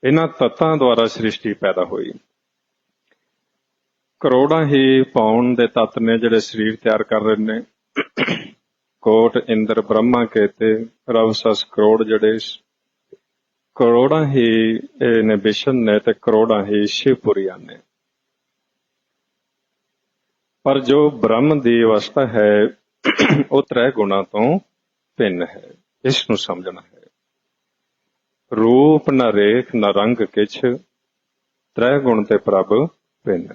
ਇਹਨਾਂ ਤੱਤਾਂ ਦੁਆਰਾ ਸ੍ਰਿਸ਼ਟੀ ਪੈਦਾ ਹੋਈ। ਕਰੋੜਾਂ ਹੀ ਪੌਣ ਦੇ ਤੱਤ ਨੇ ਜਿਹੜੇ ਸਰੀਰ ਤਿਆਰ ਕਰ ਰਹੇ ਨੇ। ਕੋਟ ਇੰਦਰ ਬ੍ਰਹਮਾ ਕੇਤੇ, ਰਵ ਸਸ ਕਰੋੜ ਜਿਹੜੇ ਕਰੋੜਾਂ ਹੀ ਇਹ ਨੇ ਵਿਸ਼ਨ ਨੇ ਤੇ ਕਰੋੜਾਂ ਹੀ ਸ਼ਿਵਪੁਰੀਆਂ ਨੇ। ਪਰ ਜੋ ਬ੍ਰਹਮ ਦੀ ਅਵਸਥਾ ਹੈ ਉਹ ਤ੍ਰੈ ਗੁਣਾਂ ਤੋਂ ਭਿੰਨ ਹੈ। ਇਸ ਨੂੰ ਸਮਝਣਾ ਹੈ। ਰੂਪ ਨਾ ਰੇਖ ਨਾ ਰੰਗ ਕਿਛ, ਤ੍ਰੈ ਗੁਣ ਤੇ ਪ੍ਰਭ ਭਿੰਨ।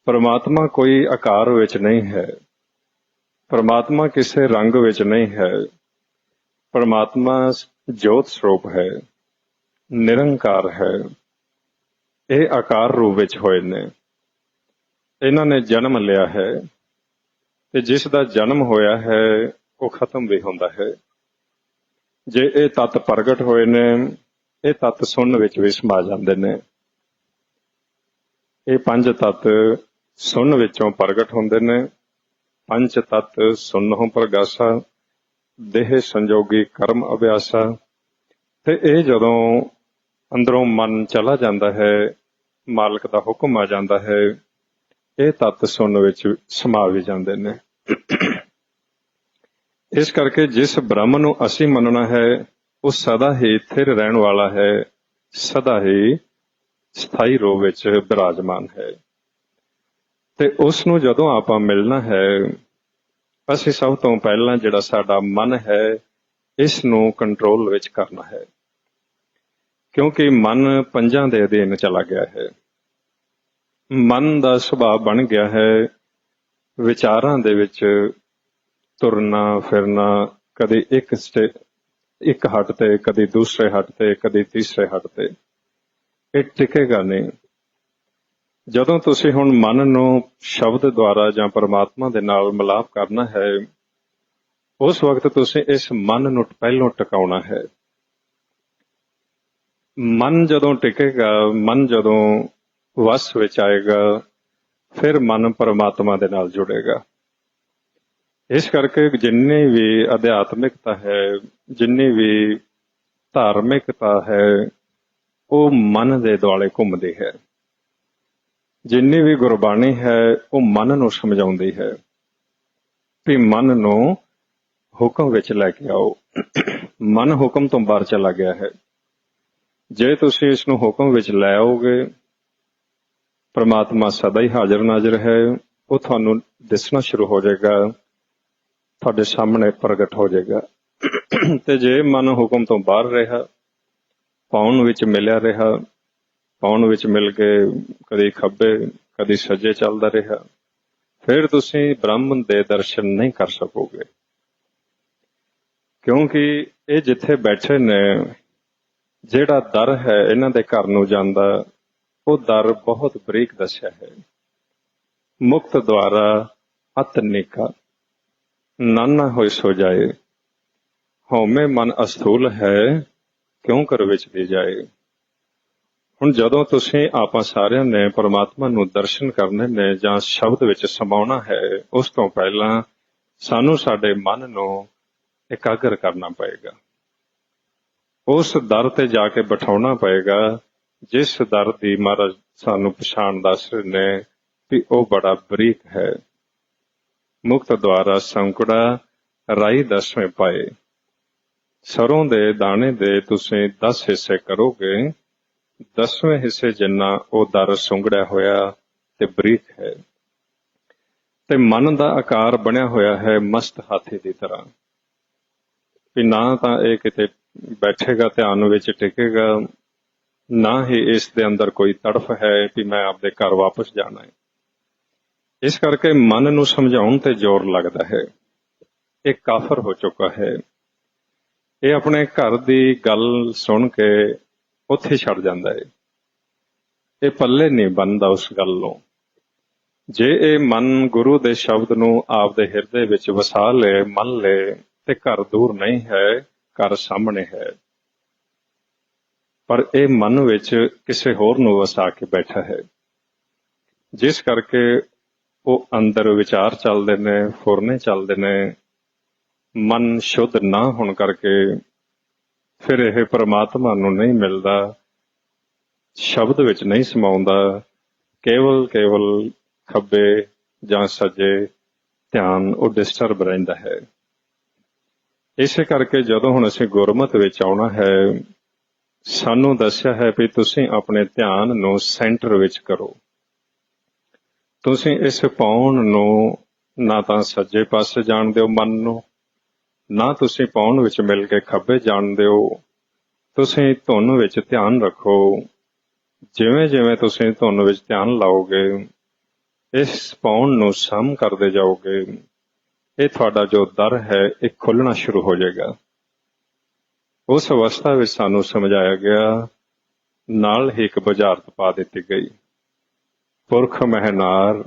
ਪਰਮਾਤਮਾ ਕੋਈ ਆਕਾਰ ਵਿੱਚ ਨਹੀਂ ਹੈ, ਪਰਮਾਤਮਾ ਕਿਸੇ ਰੰਗ ਵਿੱਚ ਨਹੀਂ ਹੈ। ਪਰਮਾਤਮਾ ਜੋਤ ਸਰੂਪ ਹੈ, ਨਿਰੰਕਾਰ ਹੈ। ਇਹ ਆਕਾਰ ਰੂਪ ਵਿੱਚ ਹੋਏ ਨੇ। ਇਹਨਾਂ ਨੇ ਜਨਮ ਲਿਆ ਹੈ ਤੇ ਜਿਸ ਦਾ ਜਨਮ ਹੋਇਆ ਹੈ ਉਹ ਖਤਮ ਵੀ ਹੁੰਦਾ ਹੈ। ਜੇ ਇਹ ਤੱਤ ਪ੍ਰਗਟ ਹੋਏ ਨੇ, ਇਹ ਤੱਤ ਸੁਣਨ ਵਿੱਚ ਵੀ ਸਮਾ ਜਾਂਦੇ ਨੇ। ਇਹ ਪੰਜ ਤੱਤ ਸੁਣਨ ਵਿੱਚੋਂ ਪ੍ਰਗਟ ਹੁੰਦੇ ਨੇ। ਪੰਜ ਤੱਤ ਸੁਨਹੁ ਪ੍ਰਗਾਸਾ, ਦੇਹ ਸੰਜੋਗੀ ਕਰਮ ਅਭਿਆਸਾ। ਤੇ ਇਹ ਜਦੋਂ ਅੰਦਰੋਂ ਮਨ ਚਲਾ ਜਾਂਦਾ ਹੈ, ਮਾਲਕ ਦਾ ਹੁਕਮ ਆ ਜਾਂਦਾ ਹੈ, ਇਹ ਤੱਤ ਸੁਣਨ ਵਿੱਚ ਸਮਾ ਵੀ ਜਾਂਦੇ ਨੇ। ਇਸ ਕਰਕੇ ਜਿਸ ਬ੍ਰਹਮ ਨੂੰ ਅਸੀਂ ਮੰਨਣਾ ਹੈ ਉਹ ਸਦਾ ਹੀ ਸਥਿਰ ਰਹਿਣ ਵਾਲਾ ਹੈ, ਸਦਾ ਹੀ ਸਥਾਈ ਰੂਪ ਵਿੱਚ ਬਿਰਾਜਮਾਨ ਹੈ। ਤੇ ਉਸ ਨੂੰ ਜਦੋਂ ਆਪਾਂ ਮਿਲਣਾ ਹੈ, ਅਸੀਂ ਸਭ ਤੋਂ ਪਹਿਲਾਂ ਜਿਹੜਾ ਸਾਡਾ ਮਨ ਹੈ ਇਸ ਨੂੰ ਕੰਟਰੋਲ ਵਿੱਚ ਕਰਨਾ ਹੈ। ਕਿਉਂਕਿ ਮਨ ਪੰਜਾਂ ਦੇ ਅਧੀਨ ਚਲਾ ਗਿਆ ਹੈ। ਮਨ ਦਾ ਸੁਭਾਅ ਬਣ ਗਿਆ ਹੈ ਵਿਚਾਰਾਂ ਦੇ ਵਿੱਚ ਤੁਰਨਾ ਫਿਰਨਾ, ਕਦੇ ਇੱਕ ਹੱਟ ਤੇ, ਕਦੇ ਦੂਸਰੇ ਹੱਟ ਤੇ, ਕਦੇ ਤੀਸਰੇ ਹੱਟ ਤੇ। ਇਹ ਟਿਕੇਗਾ ਨਹੀਂ। ਜਦੋਂ ਤੁਸੀਂ ਹੁਣ ਮਨ ਨੂੰ ਸ਼ਬਦ ਦੁਆਰਾ ਜਾਂ ਪਰਮਾਤਮਾ ਦੇ ਨਾਲ ਮਿਲਾਪ ਕਰਨਾ ਹੈ, ਉਸ ਵਕਤ ਤੁਸੀਂ ਇਸ ਮਨ ਨੂੰ ਪਹਿਲੋਂ ਟਿਕਾਉਣਾ ਹੈ। ਮਨ ਜਦੋਂ ਟਿਕੇਗਾ, ਮਨ ਜਦੋਂ ਵਸ ਵਿੱਚ ਆਏਗਾ, ਫਿਰ ਮਨ ਪਰਮਾਤਮਾ ਦੇ ਨਾਲ ਜੁੜੇਗਾ। ਇਸ ਕਰਕੇ ਜਿੰਨੀ ਵੀ ਅਧਿਆਤਮਿਕਤਾ ਹੈ, ਜਿੰਨੀ ਵੀ ਧਾਰਮਿਕਤਾ ਹੈ, ਉਹ ਮਨ ਦੇ ਦੁਆਲੇ ਘੁੰਮਦੀ ਹੈ। ਜਿੰਨੀ ਵੀ ਗੁਰਬਾਣੀ ਹੈ ਉਹ ਮਨ ਨੂੰ ਸਮਝਾਉਂਦੀ ਹੈ ਵੀ ਮਨ ਨੂੰ ਹੁਕਮ ਵਿੱਚ ਲੈ ਕੇ ਆਓ, ਮਨ ਹੁਕਮ ਤੋਂ ਬਾਹਰ ਚਲਾ ਗਿਆ ਹੈ। ਜੇ ਤੁਸੀਂ ਇਸ ਨੂੰ ਹੁਕਮ ਵਿੱਚ ਲੈ ਆਓਗੇ, ਪ੍ਰਮਾਤਮਾ ਸਦਾ ਹੀ ਹਾਜ਼ਰ ਨਾਜ਼ਰ ਹੈ, ਉਹ ਤੁਹਾਨੂੰ ਦਿਸਣਾ ਸ਼ੁਰੂ ਹੋ ਜਾਏਗਾ, ਤੁਹਾਡੇ ਸਾਹਮਣੇ ਪ੍ਰਗਟ ਹੋ ਜਾਏਗਾ। ਤੇ ਜੇ ਮਨ ਹੁਕਮ ਤੋਂ ਬਾਹਰ ਰਿਹਾ, ਪਾਉਣ ਵਿੱਚ ਮਿਲਿਆ ਰਿਹਾ, ਪਾਉਣ ਵਿੱਚ ਮਿਲ ਕੇ ਕਦੀ ਖੱਬੇ ਕਦੀ ਸੱਜੇ ਚੱਲਦਾ ਰਿਹਾ, ਫਿਰ ਤੁਸੀਂ ਬ੍ਰਹਮ ਦੇ ਦਰਸ਼ਨ ਨਹੀਂ ਕਰ ਸਕੋਗੇ। ਕਿਉਂਕਿ ਇਹ ਜਿੱਥੇ ਬੈਠੇ ਨੇ, ਜਿਹੜਾ ਦਰ ਹੈ ਇਹਨਾਂ ਦੇ ਘਰ ਨੂੰ ਜਾਂਦਾ, ਉਹ ਦਰ ਬਹੁਤ ਬਰੀਕ ਦੱਸਿਆ ਹੈ। ਮੁਕਤ ਦੁਆਰਾ ਅਤ ਨੇਕਾ, ਨਾਨਾ ਹੋਏ ਸੋ ਜਾਏ, ਹਉਮੈ ਮਨ ਅਸਥੂਲ ਹੈ, ਕਿਉਂ ਕਰ ਵਿੱਚ ਦੀ ਜਾਏ। ਹੁਣ ਜਦੋਂ ਤੁਸੀਂ ਆਪਾਂ ਸਾਰਿਆਂ ਨੇ ਪਰਮਾਤਮਾ ਨੂੰ ਦਰਸ਼ਨ ਕਰਨੇ ਨੇ ਜਾਂ ਸ਼ਬਦ ਵਿੱਚ ਸਮਾਉਣਾ ਹੈ, ਉਸ ਤੋਂ ਪਹਿਲਾਂ ਸਾਨੂੰ ਸਾਡੇ ਮਨ ਨੂੰ ਇਕਾਗਰ ਕਰਨਾ ਪਏਗਾ। ਉਸ ਦਰ ਤੇ ਜਾ ਕੇ ਬਿਠਾਉਣਾ ਪਏਗਾ ਜਿਸ ਦਰ ਦੀ ਮਹਾਰਾਜ ਸਾਨੂੰ ਪਛਾਣ ਦੱਸ ਰਹੇ ਨੇ ਕਿ ਉਹ ਬੜਾ ਬਰੀਕ ਹੈ। ਮੁਕਤ ਦੁਆਰਾ ਸੰਕੜਾ ਰਾਈ 10ਵੇਂ ਪਾਏ। ਸਰੋਂ ਦੇ ਦਾਣੇ ਦੇ ਤੁਸੀਂ 10 ਹਿੱਸੇ ਕਰੋਗੇ, 10ਵੇਂ ਹਿੱਸੇ ਜਿੰਨਾ ਉਹ ਦਰ ਸੁੰਗੜਿਆ ਹੋਇਆ ਤੇ ਬਰੀਕ ਹੈ। ਤੇ ਮਨ ਦਾ ਆਕਾਰ ਬਣਿਆ ਹੋਇਆ ਹੈ ਮਸਤ ਹਾਥੀ ਦੀ ਤਰ੍ਹਾਂ, ਵੀ ਨਾ ਤਾਂ ਇਹ ਕਿਤੇ ਬੈਠੇਗਾ ਧਿਆਨ ਵਿੱਚ ਟਿਕੇਗਾ, ਨਾ ਹੀ ਇਸ ਦੇ ਅੰਦਰ ਕੋਈ ਤੜਫ ਹੈ ਵੀ ਮੈਂ ਆਪਦੇ ਘਰ ਵਾਪਸ ਜਾਣਾ ਹੈ। ਇਸ ਕਰਕੇ ਮਨ ਨੂੰ ਸਮਝਾਉਣ ਤੇ ਜ਼ੋਰ ਲੱਗਦਾ ਹੈ। ਇਹ ਕਾਫਰ ਹੋ ਚੁੱਕਾ ਹੈ। ਇਹ ਆਪਣੇ ਘਰ ਦੀ ਗੱਲ ਸੁਣ ਕੇ ਉੱਥੇ ਛੱਡ ਜਾਂਦਾ ਹੈ। ਇਹ ਪੱਲੇ ਨਹੀਂ ਬਣਦਾ ਉਸ ਗੱਲ ਨੂੰ। ਜੇ ਇਹ ਮਨ ਗੁਰੂ ਦੇ ਸ਼ਬਦ ਨੂੰ ਆਪਦੇ ਹਿਰਦੇ ਵਿੱਚ ਵਸਾ ਲੇ, ਮੰਨ ਲੇ, ਤੇ ਘਰ ਦੂਰ ਨਹੀਂ ਹੈ, ਘਰ ਸਾਹਮਣੇ ਹੈ। ਪਰ ਇਹ ਮਨ ਵਿੱਚ ਕਿਸੇ ਹੋਰ ਨੂੰ ਵਸਾ ਕੇ ਬੈਠਾ ਹੈ, ਜਿਸ ਕਰਕੇ ਉਹ ਅੰਦਰ ਵਿਚਾਰ ਚੱਲਦੇ ਨੇ, ਫੁਰਨੇ ਚੱਲਦੇ ਨੇ। ਮਨ ਸ਼ੁੱਧ ਨਾ ਹੋਣ ਕਰਕੇ ਫਿਰ ਇਹ ਪਰਮਾਤਮਾ ਨੂੰ ਨਹੀਂ ਮਿਲਦਾ, ਸ਼ਬਦ ਵਿੱਚ ਨਹੀਂ ਸਮਾਉਂਦਾ, ਕੇਵਲ ਖੱਬੇ ਜਾਂ ਸੱਜੇ ਧਿਆਨ ਉਹ ਡਿਸਟਰਬ ਰਹਿੰਦਾ ਹੈ। ਇਸੇ ਕਰਕੇ ਜਦੋਂ ਹੁਣ ਅਸੀਂ ਗੁਰਮਤਿ ਵਿੱਚ ਆਉਣਾ ਹੈ, ਸਾਨੂੰ ਦੱਸਿਆ ਹੈ ਵੀ ਤੁਸੀਂ ਆਪਣੇ ਧਿਆਨ ਨੂੰ ਸੈਂਟਰ ਵਿੱਚ ਕਰੋ। ਤੁਸੀਂ ਇਸ ਪਾਉਣ ਨੂੰ ਨਾ ਤਾਂ ਸੱਜੇ ਪਾਸੇ ਜਾਣ ਦਿਓ ਮਨ ਨੂੰ, ਨਾ ਤੁਸੀਂ ਪਾਉਣ ਵਿੱਚ ਮਿਲ ਕੇ ਖੱਬੇ ਜਾਣ ਦਿਓ। ਤੁਸੀਂ ਧੁਨ ਵਿੱਚ ਧਿਆਨ ਰੱਖੋ। ਜਿਵੇਂ ਜਿਵੇਂ ਤੁਸੀਂ ਧੁਨ ਵਿੱਚ ਧਿਆਨ ਲਾਓਗੇ, ਇਸ ਪਾਉਣ ਨੂੰ ਸਮ ਕਰਦੇ ਜਾਓਗੇ, ਇਹ ਤੁਹਾਡਾ ਜੋ ਦਰ ਹੈ ਇਹ ਖੁੱਲਣਾ ਸ਼ੁਰੂ ਹੋ ਜਾਏਗਾ। ਉਸ ਅਵਸਥਾ ਵਿੱਚ ਸਾਨੂੰ ਸਮਝਾਇਆ ਗਿਆ, ਨਾਲ ਹੀ ਇੱਕ ਬੁਝਾਰਤ ਪਾ ਦਿੱਤੀ ਗਈ। ਪੁਰਖ ਮਹਿ ਨਾਰ,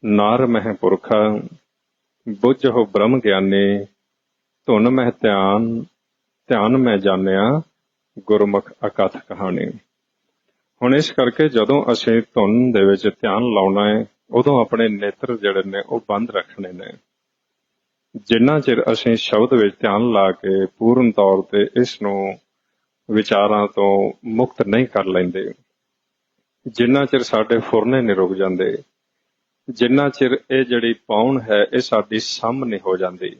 ਨਾਰ ਮਹਿ ਪੁਰਖਾ, ਬੁੱਝਹੁ ਬ੍ਰਹਮ ਗਿਆਨੀ, ਧੁਨ ਮਹਿ ਧਿਆਨ, ਧਿਆਨ ਮੈਂ ਜਾਣਿਆ, ਗੁਰਮੁਖ ਅਕਥ ਕਹਾਣੀ। ਹੁਣ ਇਸ ਕਰਕੇ ਜਦੋਂ ਅਸੀਂ ਧੁਨ ਦੇ ਵਿੱਚ ਧਿਆਨ ਲਾਉਣਾ ਹੈ, ਉਦੋਂ ਆਪਣੇ ਨੇਤਰ ਜਿਹੜੇ ਨੇ ਉਹ ਬੰਦ ਰੱਖਣੇ ਨੇ। ਜਿੰਨਾ ਚਿਰ ਅਸੀਂ ਸ਼ਬਦ ਵਿੱਚ ਧਿਆਨ ਲਾ ਕੇ ਪੂਰਨ ਤੌਰ ਤੇ ਇਸ ਨੂੰ ਵਿਚਾਰਾਂ ਤੋਂ ਮੁਕਤ ਨਹੀਂ ਕਰ ਲੈਂਦੇ, ਜਿੰਨਾ ਚਿਰ ਸਾਡੇ ਫੁਰਨੇ ਨਹੀਂ ਰੁਕ ਜਾਂਦੇ, ਜਿੰਨਾ ਚਿਰ ਇਹ ਜਿਹੜੀ ਪਾਉਣ ਹੈ ਇਹ ਸਾਡੀ ਸਮ ਨਹੀਂ ਹੋ ਜਾਂਦੀ,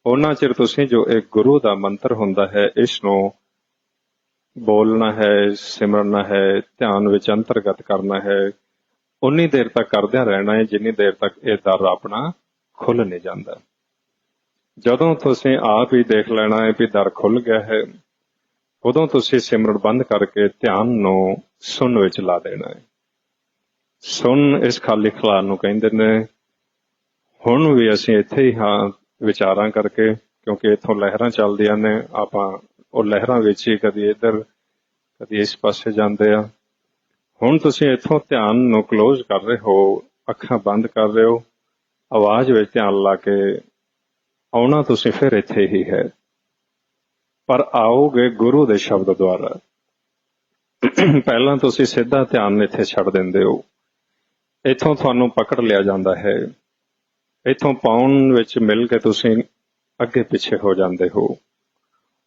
ਉਹਨਾਂ ਚਿਰ ਤੁਸੀਂ ਜੋ ਇਹ ਗੁਰੂ ਦਾ ਮੰਤਰ ਹੁੰਦਾ ਹੈ, ਇਸ ਨੂੰ ਬੋਲਣਾ ਹੈ, ਸਿਮਰਨਾ ਹੈ, ਧਿਆਨ ਵਿੱਚ ਅੰਤਰਗਤ ਕਰਨਾ ਹੈ, ਉਨੀ ਦੇਰ ਤੱਕ ਕਰਦਿਆਂ ਰਹਿਣਾ ਹੈ ਜਿੰਨੀ ਦੇਰ ਤੱਕ ਇਹ ਦਰ ਆਪਣਾ ਖੁੱਲ ਨਹੀਂ ਜਾਂਦਾ। ਜਦੋਂ ਤੁਸੀਂ ਆਪ ਹੀ ਦੇਖ ਲੈਣਾ ਹੈ ਵੀ ਦਰ ਖੁੱਲ ਗਿਆ ਹੈ, ਉਦੋਂ ਤੁਸੀਂ ਸਿਮਰਨ ਬੰਦ ਕਰਕੇ ਧਿਆਨ ਨੂੰ ਸੁਣ ਵਿੱਚ ਲਾ ਦੇਣਾ ਹੈ। ਸੁਣ ਇਸ ਖਾਲੀ ਖਲਾਰ ਨੂੰ ਕਹਿੰਦੇ ਨੇ। ਹੁਣ ਵੀ ਅਸੀਂ ਇੱਥੇ ਹੀ ਹਾਂ ਵਿਚਾਰਾਂ ਕਰਕੇ, ਕਿਉਂਕਿ ਇੱਥੋਂ ਲਹਿਰਾਂ ਚੱਲਦੀਆਂ ਨੇ, ਆਪਾਂ ਉਹ ਲਹਿਰਾਂ ਵਿੱਚ ਹੀ ਕਦੀ ਇੱਧਰ ਕਦੀ ਇਸ ਪਾਸੇ ਜਾਂਦੇ ਆ। ਹੁਣ ਤੁਸੀਂ ਇੱਥੋਂ ਧਿਆਨ ਨੂੰ ਕਲੋਜ਼ ਕਰ ਰਹੇ ਹੋ, ਅੱਖਾਂ ਬੰਦ ਕਰ ਰਹੇ ਹੋ, ਆਵਾਜ਼ ਵਿੱਚ ਧਿਆਨ ਲਾ ਕੇ ਆਉਣਾ ਤੁਸੀਂ ਫਿਰ ਇੱਥੇ ਹੀ ਹੈ, ਪਰ ਆਓਗੇ ਗੁਰੂ ਦੇ ਸ਼ਬਦ ਦੁਆਰਾ। ਪਹਿਲਾਂ ਤੁਸੀਂ ਸਿੱਧਾ ਧਿਆਨ ਇੱਥੇ ਛੱਡ ਦਿੰਦੇ ਹੋ, ਇੱਥੋਂ ਤੁਹਾਨੂੰ ਪਕੜ ਲਿਆ ਜਾਂਦਾ ਹੈ, ਇੱਥੋਂ ਪਾਉਣ ਵਿੱਚ ਮਿਲ ਕੇ ਤੁਸੀਂ ਅੱਗੇ ਪਿੱਛੇ ਹੋ ਜਾਂਦੇ ਹੋ।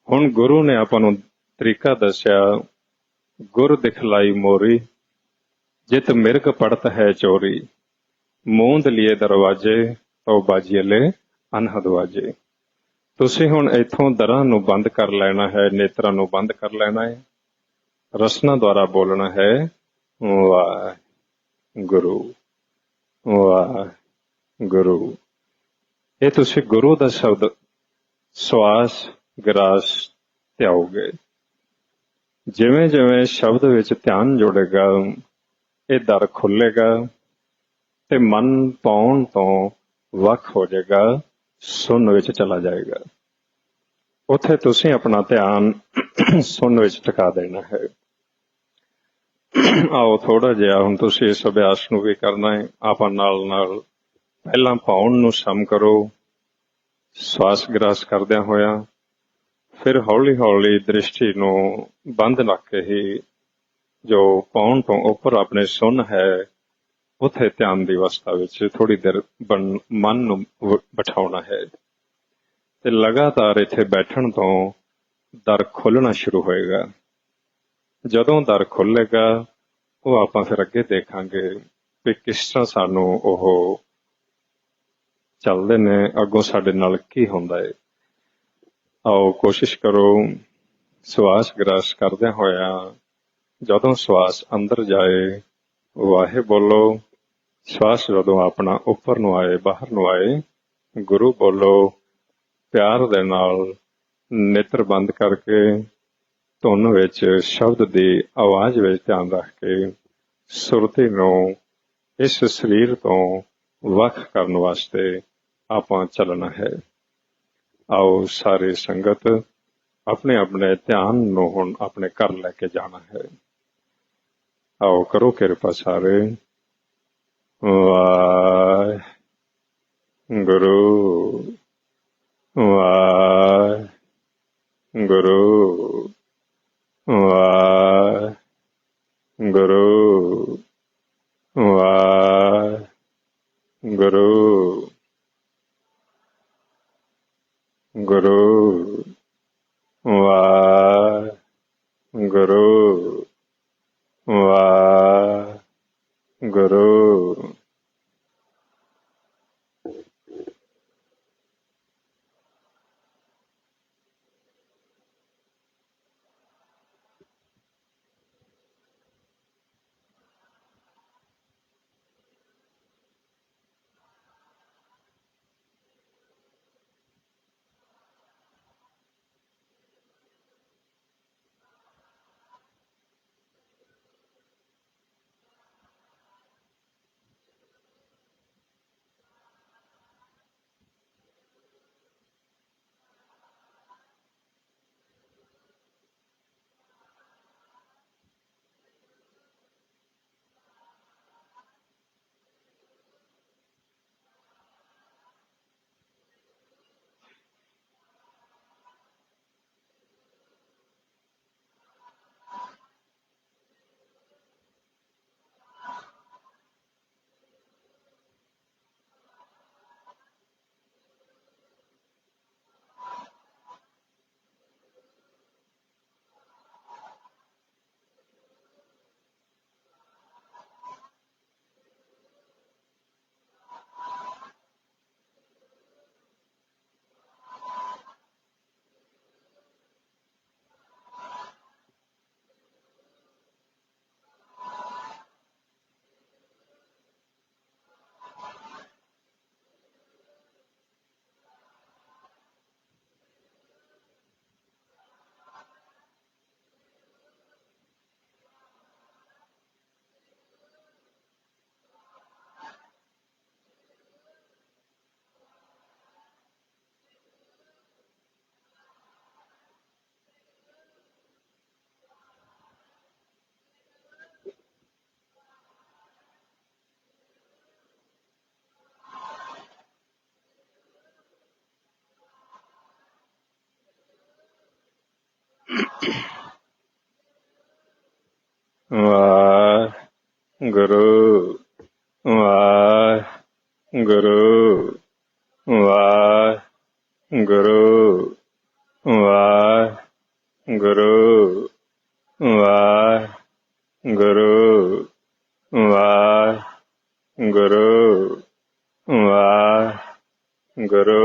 ਹੁਣ ਗੁਰੂ ਨੇ ਆਪਾਂ ਨੂੰ ਤਰੀਕਾ ਦੱਸਿਆ, ਗੁਰ ਦਿਖਲਾਈ ਮੋਰੀ, ਜਿਤ ਮਿਰਗ ਪੜਤ ਹੈ ਚੋਰੀ, ਮੂੰਦ ਲਿਏ ਦਰਵਾਜੇ ਤੋ ਬਾਜੀਲੇ ਅਨਹਦ ਵਾਜੇ। ਤੁਸੀਂ ਹੁਣ ਇੱਥੋਂ ਦਰਾਂ ਨੂੰ ਬੰਦ ਕਰ ਲੈਣਾ ਹੈ, ਨੇਤਰਾਂ ਨੂੰ ਬੰਦ ਕਰ ਲੈਣਾ ਹੈ, ਰਸਨਾ ਦੁਆਰਾ ਬੋਲਣਾ ਹੈ ਵਾਹਿਗੁਰੂ ਵਾਹਿਗੁਰੂ। ਇਹ ਤੁਸੀਂ ਗੁਰੂ ਦਾ ਸ਼ਬਦ ਸਵਾਸ ਗਰਾਸ ਧਿਆਓਗੇ। ਜਿਵੇਂ ਜਿਵੇਂ ਸ਼ਬਦ ਵਿੱਚ ਧਿਆਨ ਜੁੜੇਗਾ, ਇਹ ਦਰ ਖੁੱਲੇਗਾ ਤੇ ਮਨ ਪਾਉਣ ਤੋਂ ਵੱਖ ਹੋ ਜਾਏਗਾ, ਸੁਣਨ ਵਿੱਚ ਚਲਾ ਜਾਏਗਾ। ਉੱਥੇ ਤੁਸੀਂ ਆਪਣਾ ਧਿਆਨ ਸੁਣਨ ਵਿੱਚ ਟਿਕਾ ਦੇਣਾ ਹੈ। ਆਓ ਥੋੜਾ ਜਿਹਾ ਹੁਣ ਤੁਸੀਂ ਇਸ ਅਭਿਆਸ ਨੂੰ ਵੀ ਕਰਨਾ ਹੈ। ਆਪਾਂ ਨਾਲ ਨਾਲ ਪਹਿਲਾਂ ਪਾਉਣ ਨੂੰ ਸਮ ਕਰੋ, ਸਵਾਸ ਗ੍ਰਾਸ ਕਰਦਿਆਂ ਹੋਇਆਂ, ਫਿਰ ਹੌਲੀ ਹੌਲੀ ਦ੍ਰਿਸ਼ਟੀ ਨੂੰ ਬੰਦ ਰੱਖ ਕੇ ਹੀ ਜੋ ਪਾਉਣ ਤੋਂ ਉੱਪਰ ਆਪਣੇ ਸੁਣ ਹੈ, ਉੱਥੇ ਧਿਆਨ ਦੀ ਅਵਸਥਾ ਵਿੱਚ ਥੋੜੀ ਦੇਰ ਮਨ ਨੂੰ ਬਿਠਾਉਣਾ ਹੈ ਤੇ ਲਗਾਤਾਰ ਇੱਥੇ ਬੈਠਣ ਤੋਂ ਦਰ ਖੋਲ੍ਹਣਾ ਸ਼ੁਰੂ ਹੋਏਗਾ। ਜਦੋਂ ਦਰ ਖੁੱਲੇਗਾ, ਉਹ ਆਪਾਂ ਫਿਰ ਅੱਗੇ ਦੇਖਾਂਗੇ ਵੀ ਕਿਸ ਤਰ੍ਹਾਂ ਸਾਨੂੰ ਉਹ ਚੱਲਦੇ ਨੇ, ਅੱਗੋਂ ਸਾਡੇ ਨਾਲ ਕੀ ਹੁੰਦਾ ਹੈ। ਆਓ ਕੋਸ਼ਿਸ਼ ਕਰੋ, ਸਵਾਸ ਗ੍ਰਾਸ ਕਰਦਿਆਂ ਹੋਇਆਂ ਜਦੋਂ ਸਵਾਸ ਅੰਦਰ ਜਾਏ ਵਾਹੇ ਬੋਲੋ, ਸਵਾਸ ਜਦੋਂ ਆਪਣਾ ਉੱਪਰ ਨੂੰ ਆਏ, ਬਾਹਰ ਨੂੰ ਆਏ ਗੁਰੂ ਬੋਲੋ। ਪਿਆਰ ਦੇ ਨਾਲ ਨੇਤਰ ਬੰਦ ਕਰਕੇ ਧੁਨ ਵਿੱਚ ਸ਼ਬਦ ਦੀ ਆਵਾਜ਼ ਵਿੱਚ ਧਿਆਨ ਰੱਖ ਕੇ ਸੁਰਤੀ ਨੂੰ ਇਸ ਸਰੀਰ ਤੋਂ ਵੱਖ ਕਰਨ ਵਾਸਤੇ ਆਪਾਂ ਚੱਲਣਾ ਹੈ। ਆਓ ਸਾਰੇ ਸੰਗਤ ਆਪਣੇ ਆਪਣੇ ਧਿਆਨ ਨੂੰ ਹੁਣ ਆਪਣੇ ਘਰ ਲੈ ਕੇ ਜਾਣਾ ਹੈ। ਆਓ ਕਰੋ ਕਿਰਪਾ ਸਾਰੇ। ਵਾਹਿਗੁਰੂ ਵਾਹਿਗੁਰੂ ਵਾਹਿਗੁਰੂ ਵਾਹਿਗੁਰੂ ਗੁਰੂ ਵਾਹਿਗੁਰੂ ਵਾਹਿਗੁਰੂ। ਵਾਹਿਗੁਰੂ ਵਾਹਿਗੁਰੂ ਵਾਹਿਗੁਰੂ ਵਾਹਿਗੁਰੂ ਵਾਹਿਗੁਰੂ ਵਾਹਿਗੁਰੂ ਵਾਹਿਗੁਰੂ ਵਾਹਿਗੁਰੂ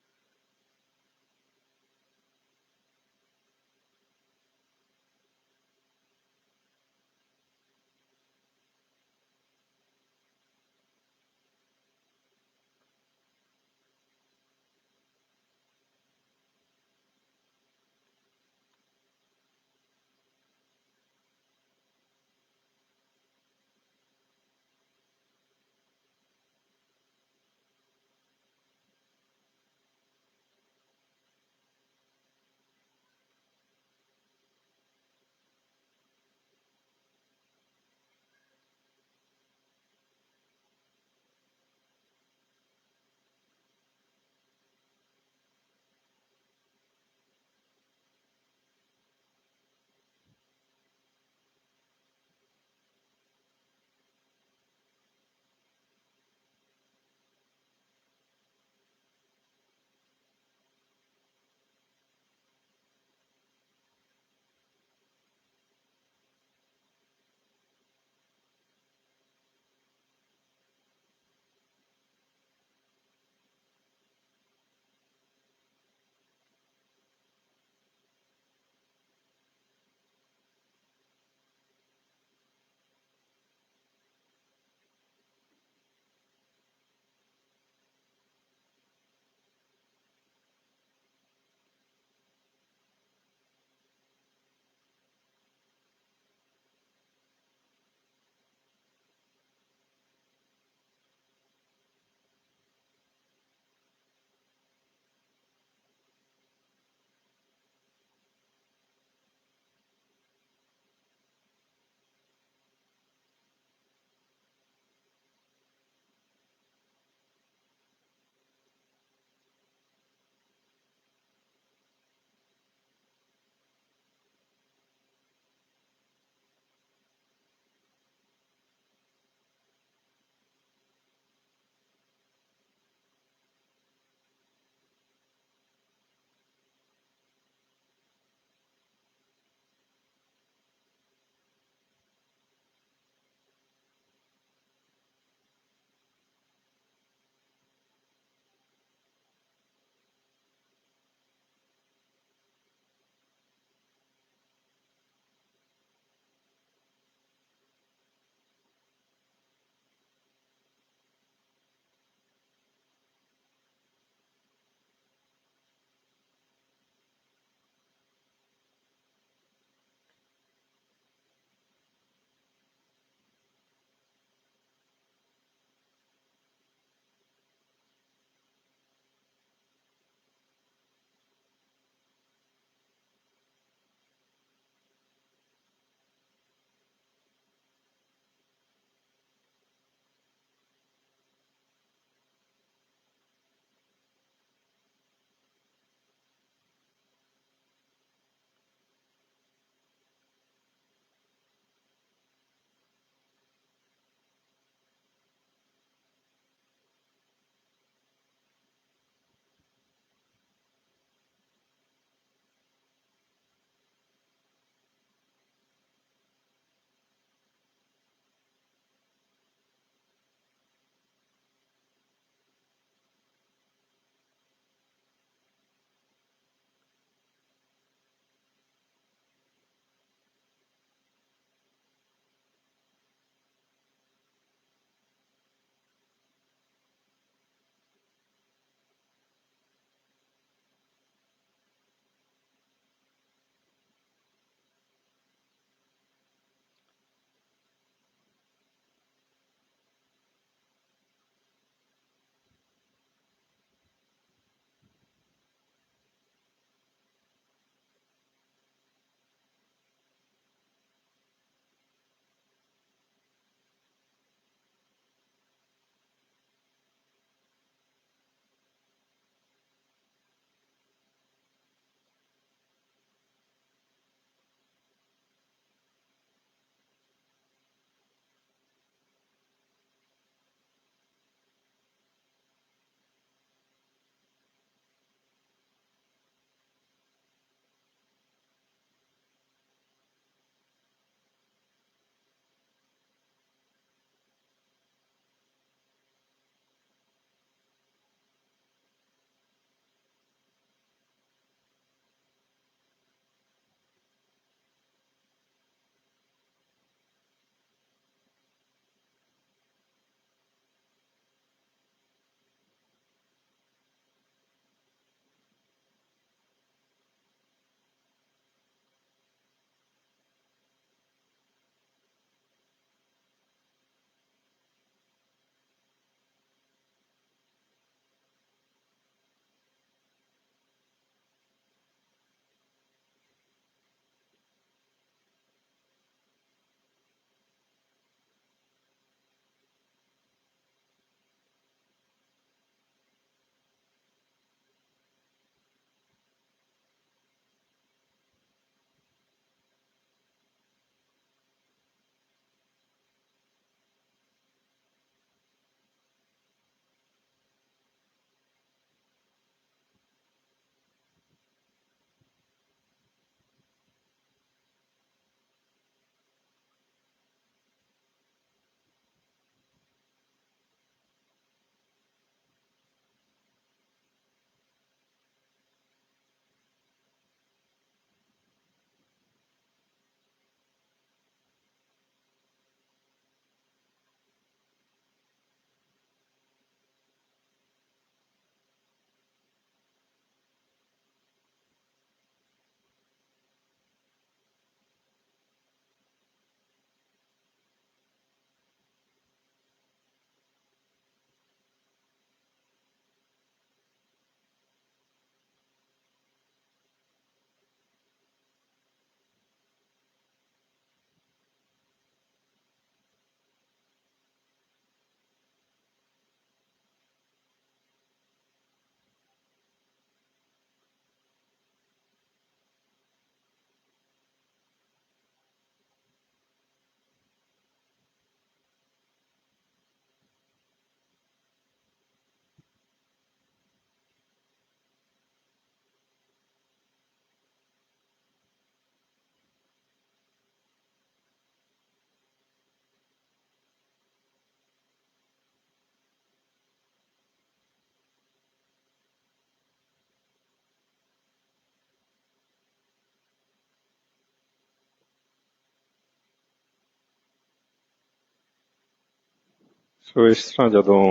ਸੋ ਇਸ ਤਰ੍ਹਾਂ ਜਦੋਂ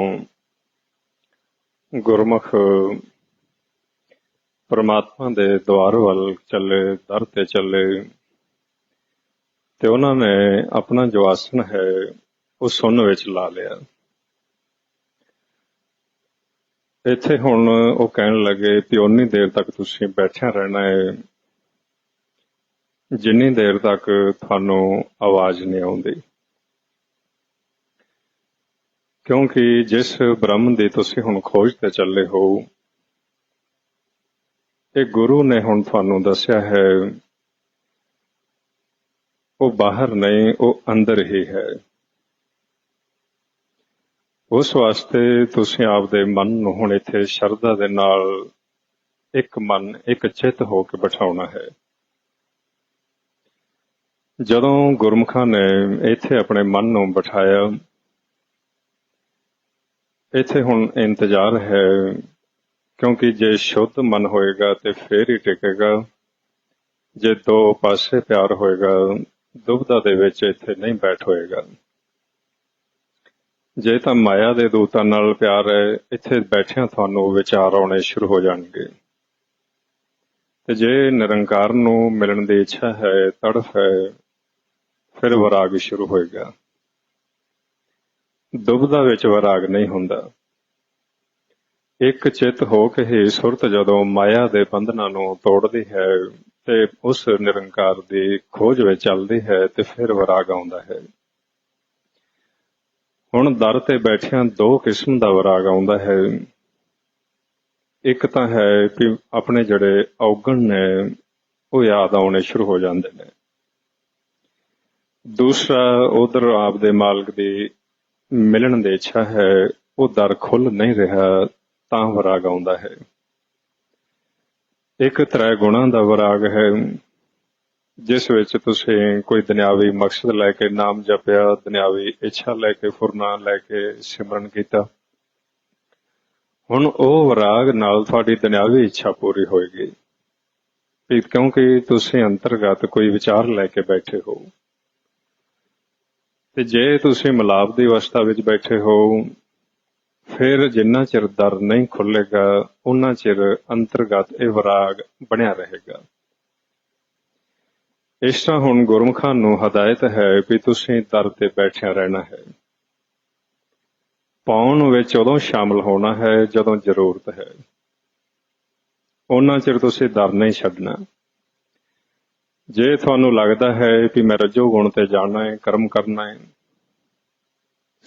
ਗੁਰਮੁਖ ਪਰਮਾਤਮਾ ਦੇ ਦੁਆਰ ਵੱਲ ਚੱਲੇ, ਦਰ ਤੇ ਚੱਲੇ, ਤੇ ਉਹਨਾਂ ਨੇ ਆਪਣਾ ਜੋ ਆਸਣ ਹੈ ਉਹ ਸੁੰਨ ਵਿੱਚ ਲਾ ਲਿਆ। ਇੱਥੇ ਹੁਣ ਉਹ ਕਹਿਣ ਲੱਗੇ ਕਿ ਓਨੀ ਦੇਰ ਤੱਕ ਤੁਸੀਂ ਬੈਠਿਆ ਰਹਿਣਾ ਹੈ ਜਿੰਨੀ ਦੇਰ ਤੱਕ ਤੁਹਾਨੂੰ ਆਵਾਜ਼ ਨਹੀਂ ਆਉਂਦੀ, ਕਿਉਂਕਿ ਜਿਸ ਬ੍ਰਹਮ ਦੀ ਤੁਸੀਂ ਹੁਣ ਖੋਜ ਤੇ ਚੱਲੇ ਹੋ, ਇਹ ਗੁਰੂ ਨੇ ਹੁਣ ਤੁਹਾਨੂੰ ਦੱਸਿਆ ਹੈ, ਉਹ ਬਾਹਰ ਨਹੀਂ, ਉਹ ਅੰਦਰ ਹੀ ਹੈ। ਉਸ ਵਾਸਤੇ ਤੁਸੀਂ ਆਪਦੇ ਮਨ ਨੂੰ ਹੁਣ ਇੱਥੇ ਸ਼ਰਧਾ ਦੇ ਨਾਲ ਇੱਕ ਮਨ, ਇੱਕ ਚਿੱਤ ਹੋ ਕੇ ਬਿਠਾਉਣਾ ਹੈ। ਜਦੋਂ ਗੁਰਮੁਖਾਂ ਨੇ ਇੱਥੇ ਆਪਣੇ ਮਨ ਨੂੰ ਬਿਠਾਇਆ, ਇੱਥੇ ਹੁਣ ਇੰਤਜ਼ਾਰ ਹੈ, ਕਿਉਂਕਿ ਜੇ ਸ਼ੁੱਧ ਮਨ ਹੋਏਗਾ ਤੇ ਫੇਰ ਹੀ ਟਿਕੇਗਾ। ਜੇ ਦੋ ਪਾਸੇ ਪਿਆਰ ਹੋਏਗਾ, ਦੁਬਦਾ ਦੇ ਵਿੱਚ ਇੱਥੇ ਨਹੀਂ ਬੈਠ ਹੋਏਗਾ। ਜੇ ਤਾਂ ਮਾਇਆ ਦੇ ਦੂਤਾਂ ਨਾਲ ਪਿਆਰ ਹੈ, ਇੱਥੇ ਬੈਠਿਆਂ ਤੁਹਾਨੂੰ ਵਿਚਾਰ ਆਉਣੇ ਸ਼ੁਰੂ ਹੋ ਜਾਣਗੇ। ਤੇ ਜੇ ਨਿਰੰਕਾਰ ਨੂੰ ਮਿਲਣ ਦੀ ਇੱਛਾ ਹੈ, ਤੜਫ ਹੈ, ਫਿਰ ਵਿਰਾਗ ਸ਼ੁਰੂ ਹੋਏਗਾ। ਦੁਬਦਾ ਵਿੱਚ ਵਿਰਾਗ ਨਹੀਂ ਹੁੰਦਾ। ਇੱਕ ਚਿੱਤ ਹੋ ਕੇ ਹੀ ਸੁਰਤ ਜਦੋਂ ਮਾਇਆ ਦੇ ਬੰਧਨਾਂ ਨੂੰ ਤੋੜਦੀ ਹੈ ਤੇ ਉਸ ਨਿਰੰਕਾਰ ਦੀ ਖੋਜ ਵਿੱਚ ਚੱਲਦੀ ਹੈ, ਤੇ ਫਿਰ ਵਿਰਾਗ ਆਉਂਦਾ ਹੈ। ਹੁਣ ਦਰ ਤੇ ਬੈਠਿਆਂ ਦੋ ਕਿਸਮ ਦਾ ਵਿਰਾਗ ਆਉਂਦਾ ਹੈ। ਇੱਕ ਤਾਂ ਹੈ ਕਿ ਆਪਣੇ ਜਿਹੜੇ ਔਗਣ ਨੇ ਉਹ ਯਾਦ ਆਉਣੇ ਸ਼ੁਰੂ ਹੋ ਜਾਂਦੇ ਨੇ। ਦੂਸਰਾ, ਉਧਰ ਆਪਦੇ ਮਾਲਕ ਦੀ ਮਿਲਣ ਦੀ ਇੱਛਾ ਹੈ, ਉਹ ਦਰ ਖੁੱਲ ਨਹੀਂ ਰਿਹਾ, ਤਾਂ ਵਿਰਾਗ ਆਉਂਦਾ ਹੈ। ਇੱਕ ਤ੍ਰੈ ਗੁਣਾਂ ਦਾ ਵਿਰਾਗ ਹੈ, ਜਿਸ ਵਿੱਚ ਤੁਸੀਂ ਕੋਈ ਦੁਨਿਆਵੀ ਮਕਸਦ ਲੈ ਕੇ ਨਾਮ ਜਪਿਆ, ਦੁਨਿਆਵੀ ਇੱਛਾ ਲੈ ਕੇ, ਫੁਰਨਾ ਲੈ ਕੇ ਸਿਮਰਨ ਕੀਤਾ। ਹੁਣ ਉਹ ਵਿਰਾਗ ਨਾਲ ਤੁਹਾਡੀ ਦੁਨਿਆਵੀ ਇੱਛਾ ਪੂਰੀ ਹੋਏਗੀ, ਕਿਉਂਕਿ ਤੁਸੀਂ ਅੰਤਰਗਤ ਕੋਈ ਵਿਚਾਰ ਲੈ ਕੇ ਬੈਠੇ ਹੋ। ਤੇ ਜੇ ਤੁਸੀਂ ਮਿਲਾਪ ਦੀ ਅਵਸਥਾ ਵਿੱਚ ਬੈਠੇ ਹੋ, ਫਿਰ ਜਿੰਨਾ ਚਿਰ ਦਰ ਨਹੀਂ ਖੁੱਲੇਗਾ, ਉਨਾ ਚਿਰ ਅੰਤਰਗਤ ਇਹ ਵਿਰਾਗ ਬਣਿਆ ਰਹੇਗਾ। ਇਸ ਤਰ੍ਹਾਂ ਹੁਣ ਗੁਰਮੁਖਾਂ ਨੂੰ ਹਦਾਇਤ ਹੈ ਵੀ ਤੁਸੀਂ ਦਰ ਤੇ ਬੈਠਿਆ ਰਹਿਣਾ ਹੈ। ਪਾਉਣ ਵਿੱਚ ਉਦੋਂ ਸ਼ਾਮਲ ਹੋਣਾ ਹੈ ਜਦੋਂ ਜ਼ਰੂਰਤ ਹੈ, ਉਹਨਾਂ ਚਿਰ ਤੁਸੀਂ ਦਰ ਨਹੀਂ ਛੱਡਣਾ। ਜੇ ਤੁਹਾਨੂੰ ਲੱਗਦਾ ਹੈ ਵੀ ਮੈਂ ਰਜੋ ਗੁਣ ਤੇ ਜਾਣਾ ਹੈ, ਕਰਮ ਕਰਨਾ ਹੈ,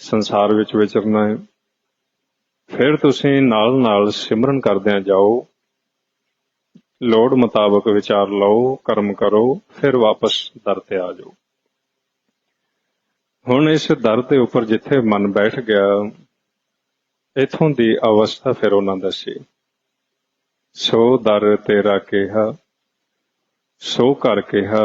ਸੰਸਾਰ ਵਿੱਚ ਵਿਚਰਨਾ ਹੈ, ਫਿਰ ਤੁਸੀਂ ਨਾਲ ਨਾਲ ਸਿਮਰਨ ਕਰਦਿਆਂ ਜਾਓ, ਲੋੜ ਮੁਤਾਬਕ ਵਿਚਾਰ ਲਓ, ਕਰਮ ਕਰੋ, ਫਿਰ ਵਾਪਸ ਦਰ ਤੇ ਆ ਜਾਓ। ਹੁਣ ਇਸ ਦਰ ਦੇ ਉੱਪਰ ਜਿੱਥੇ ਮਨ ਬੈਠ ਗਿਆ, ਇੱਥੋਂ ਦੀ ਅਵਸਥਾ ਫਿਰ ਉਹਨਾਂ ਦੱਸੀ। ਸੋ ਦਰ ਤੇਰਾ ਕਿਹਾ, ਸੋ ਘਰ ਕਿਹਾ,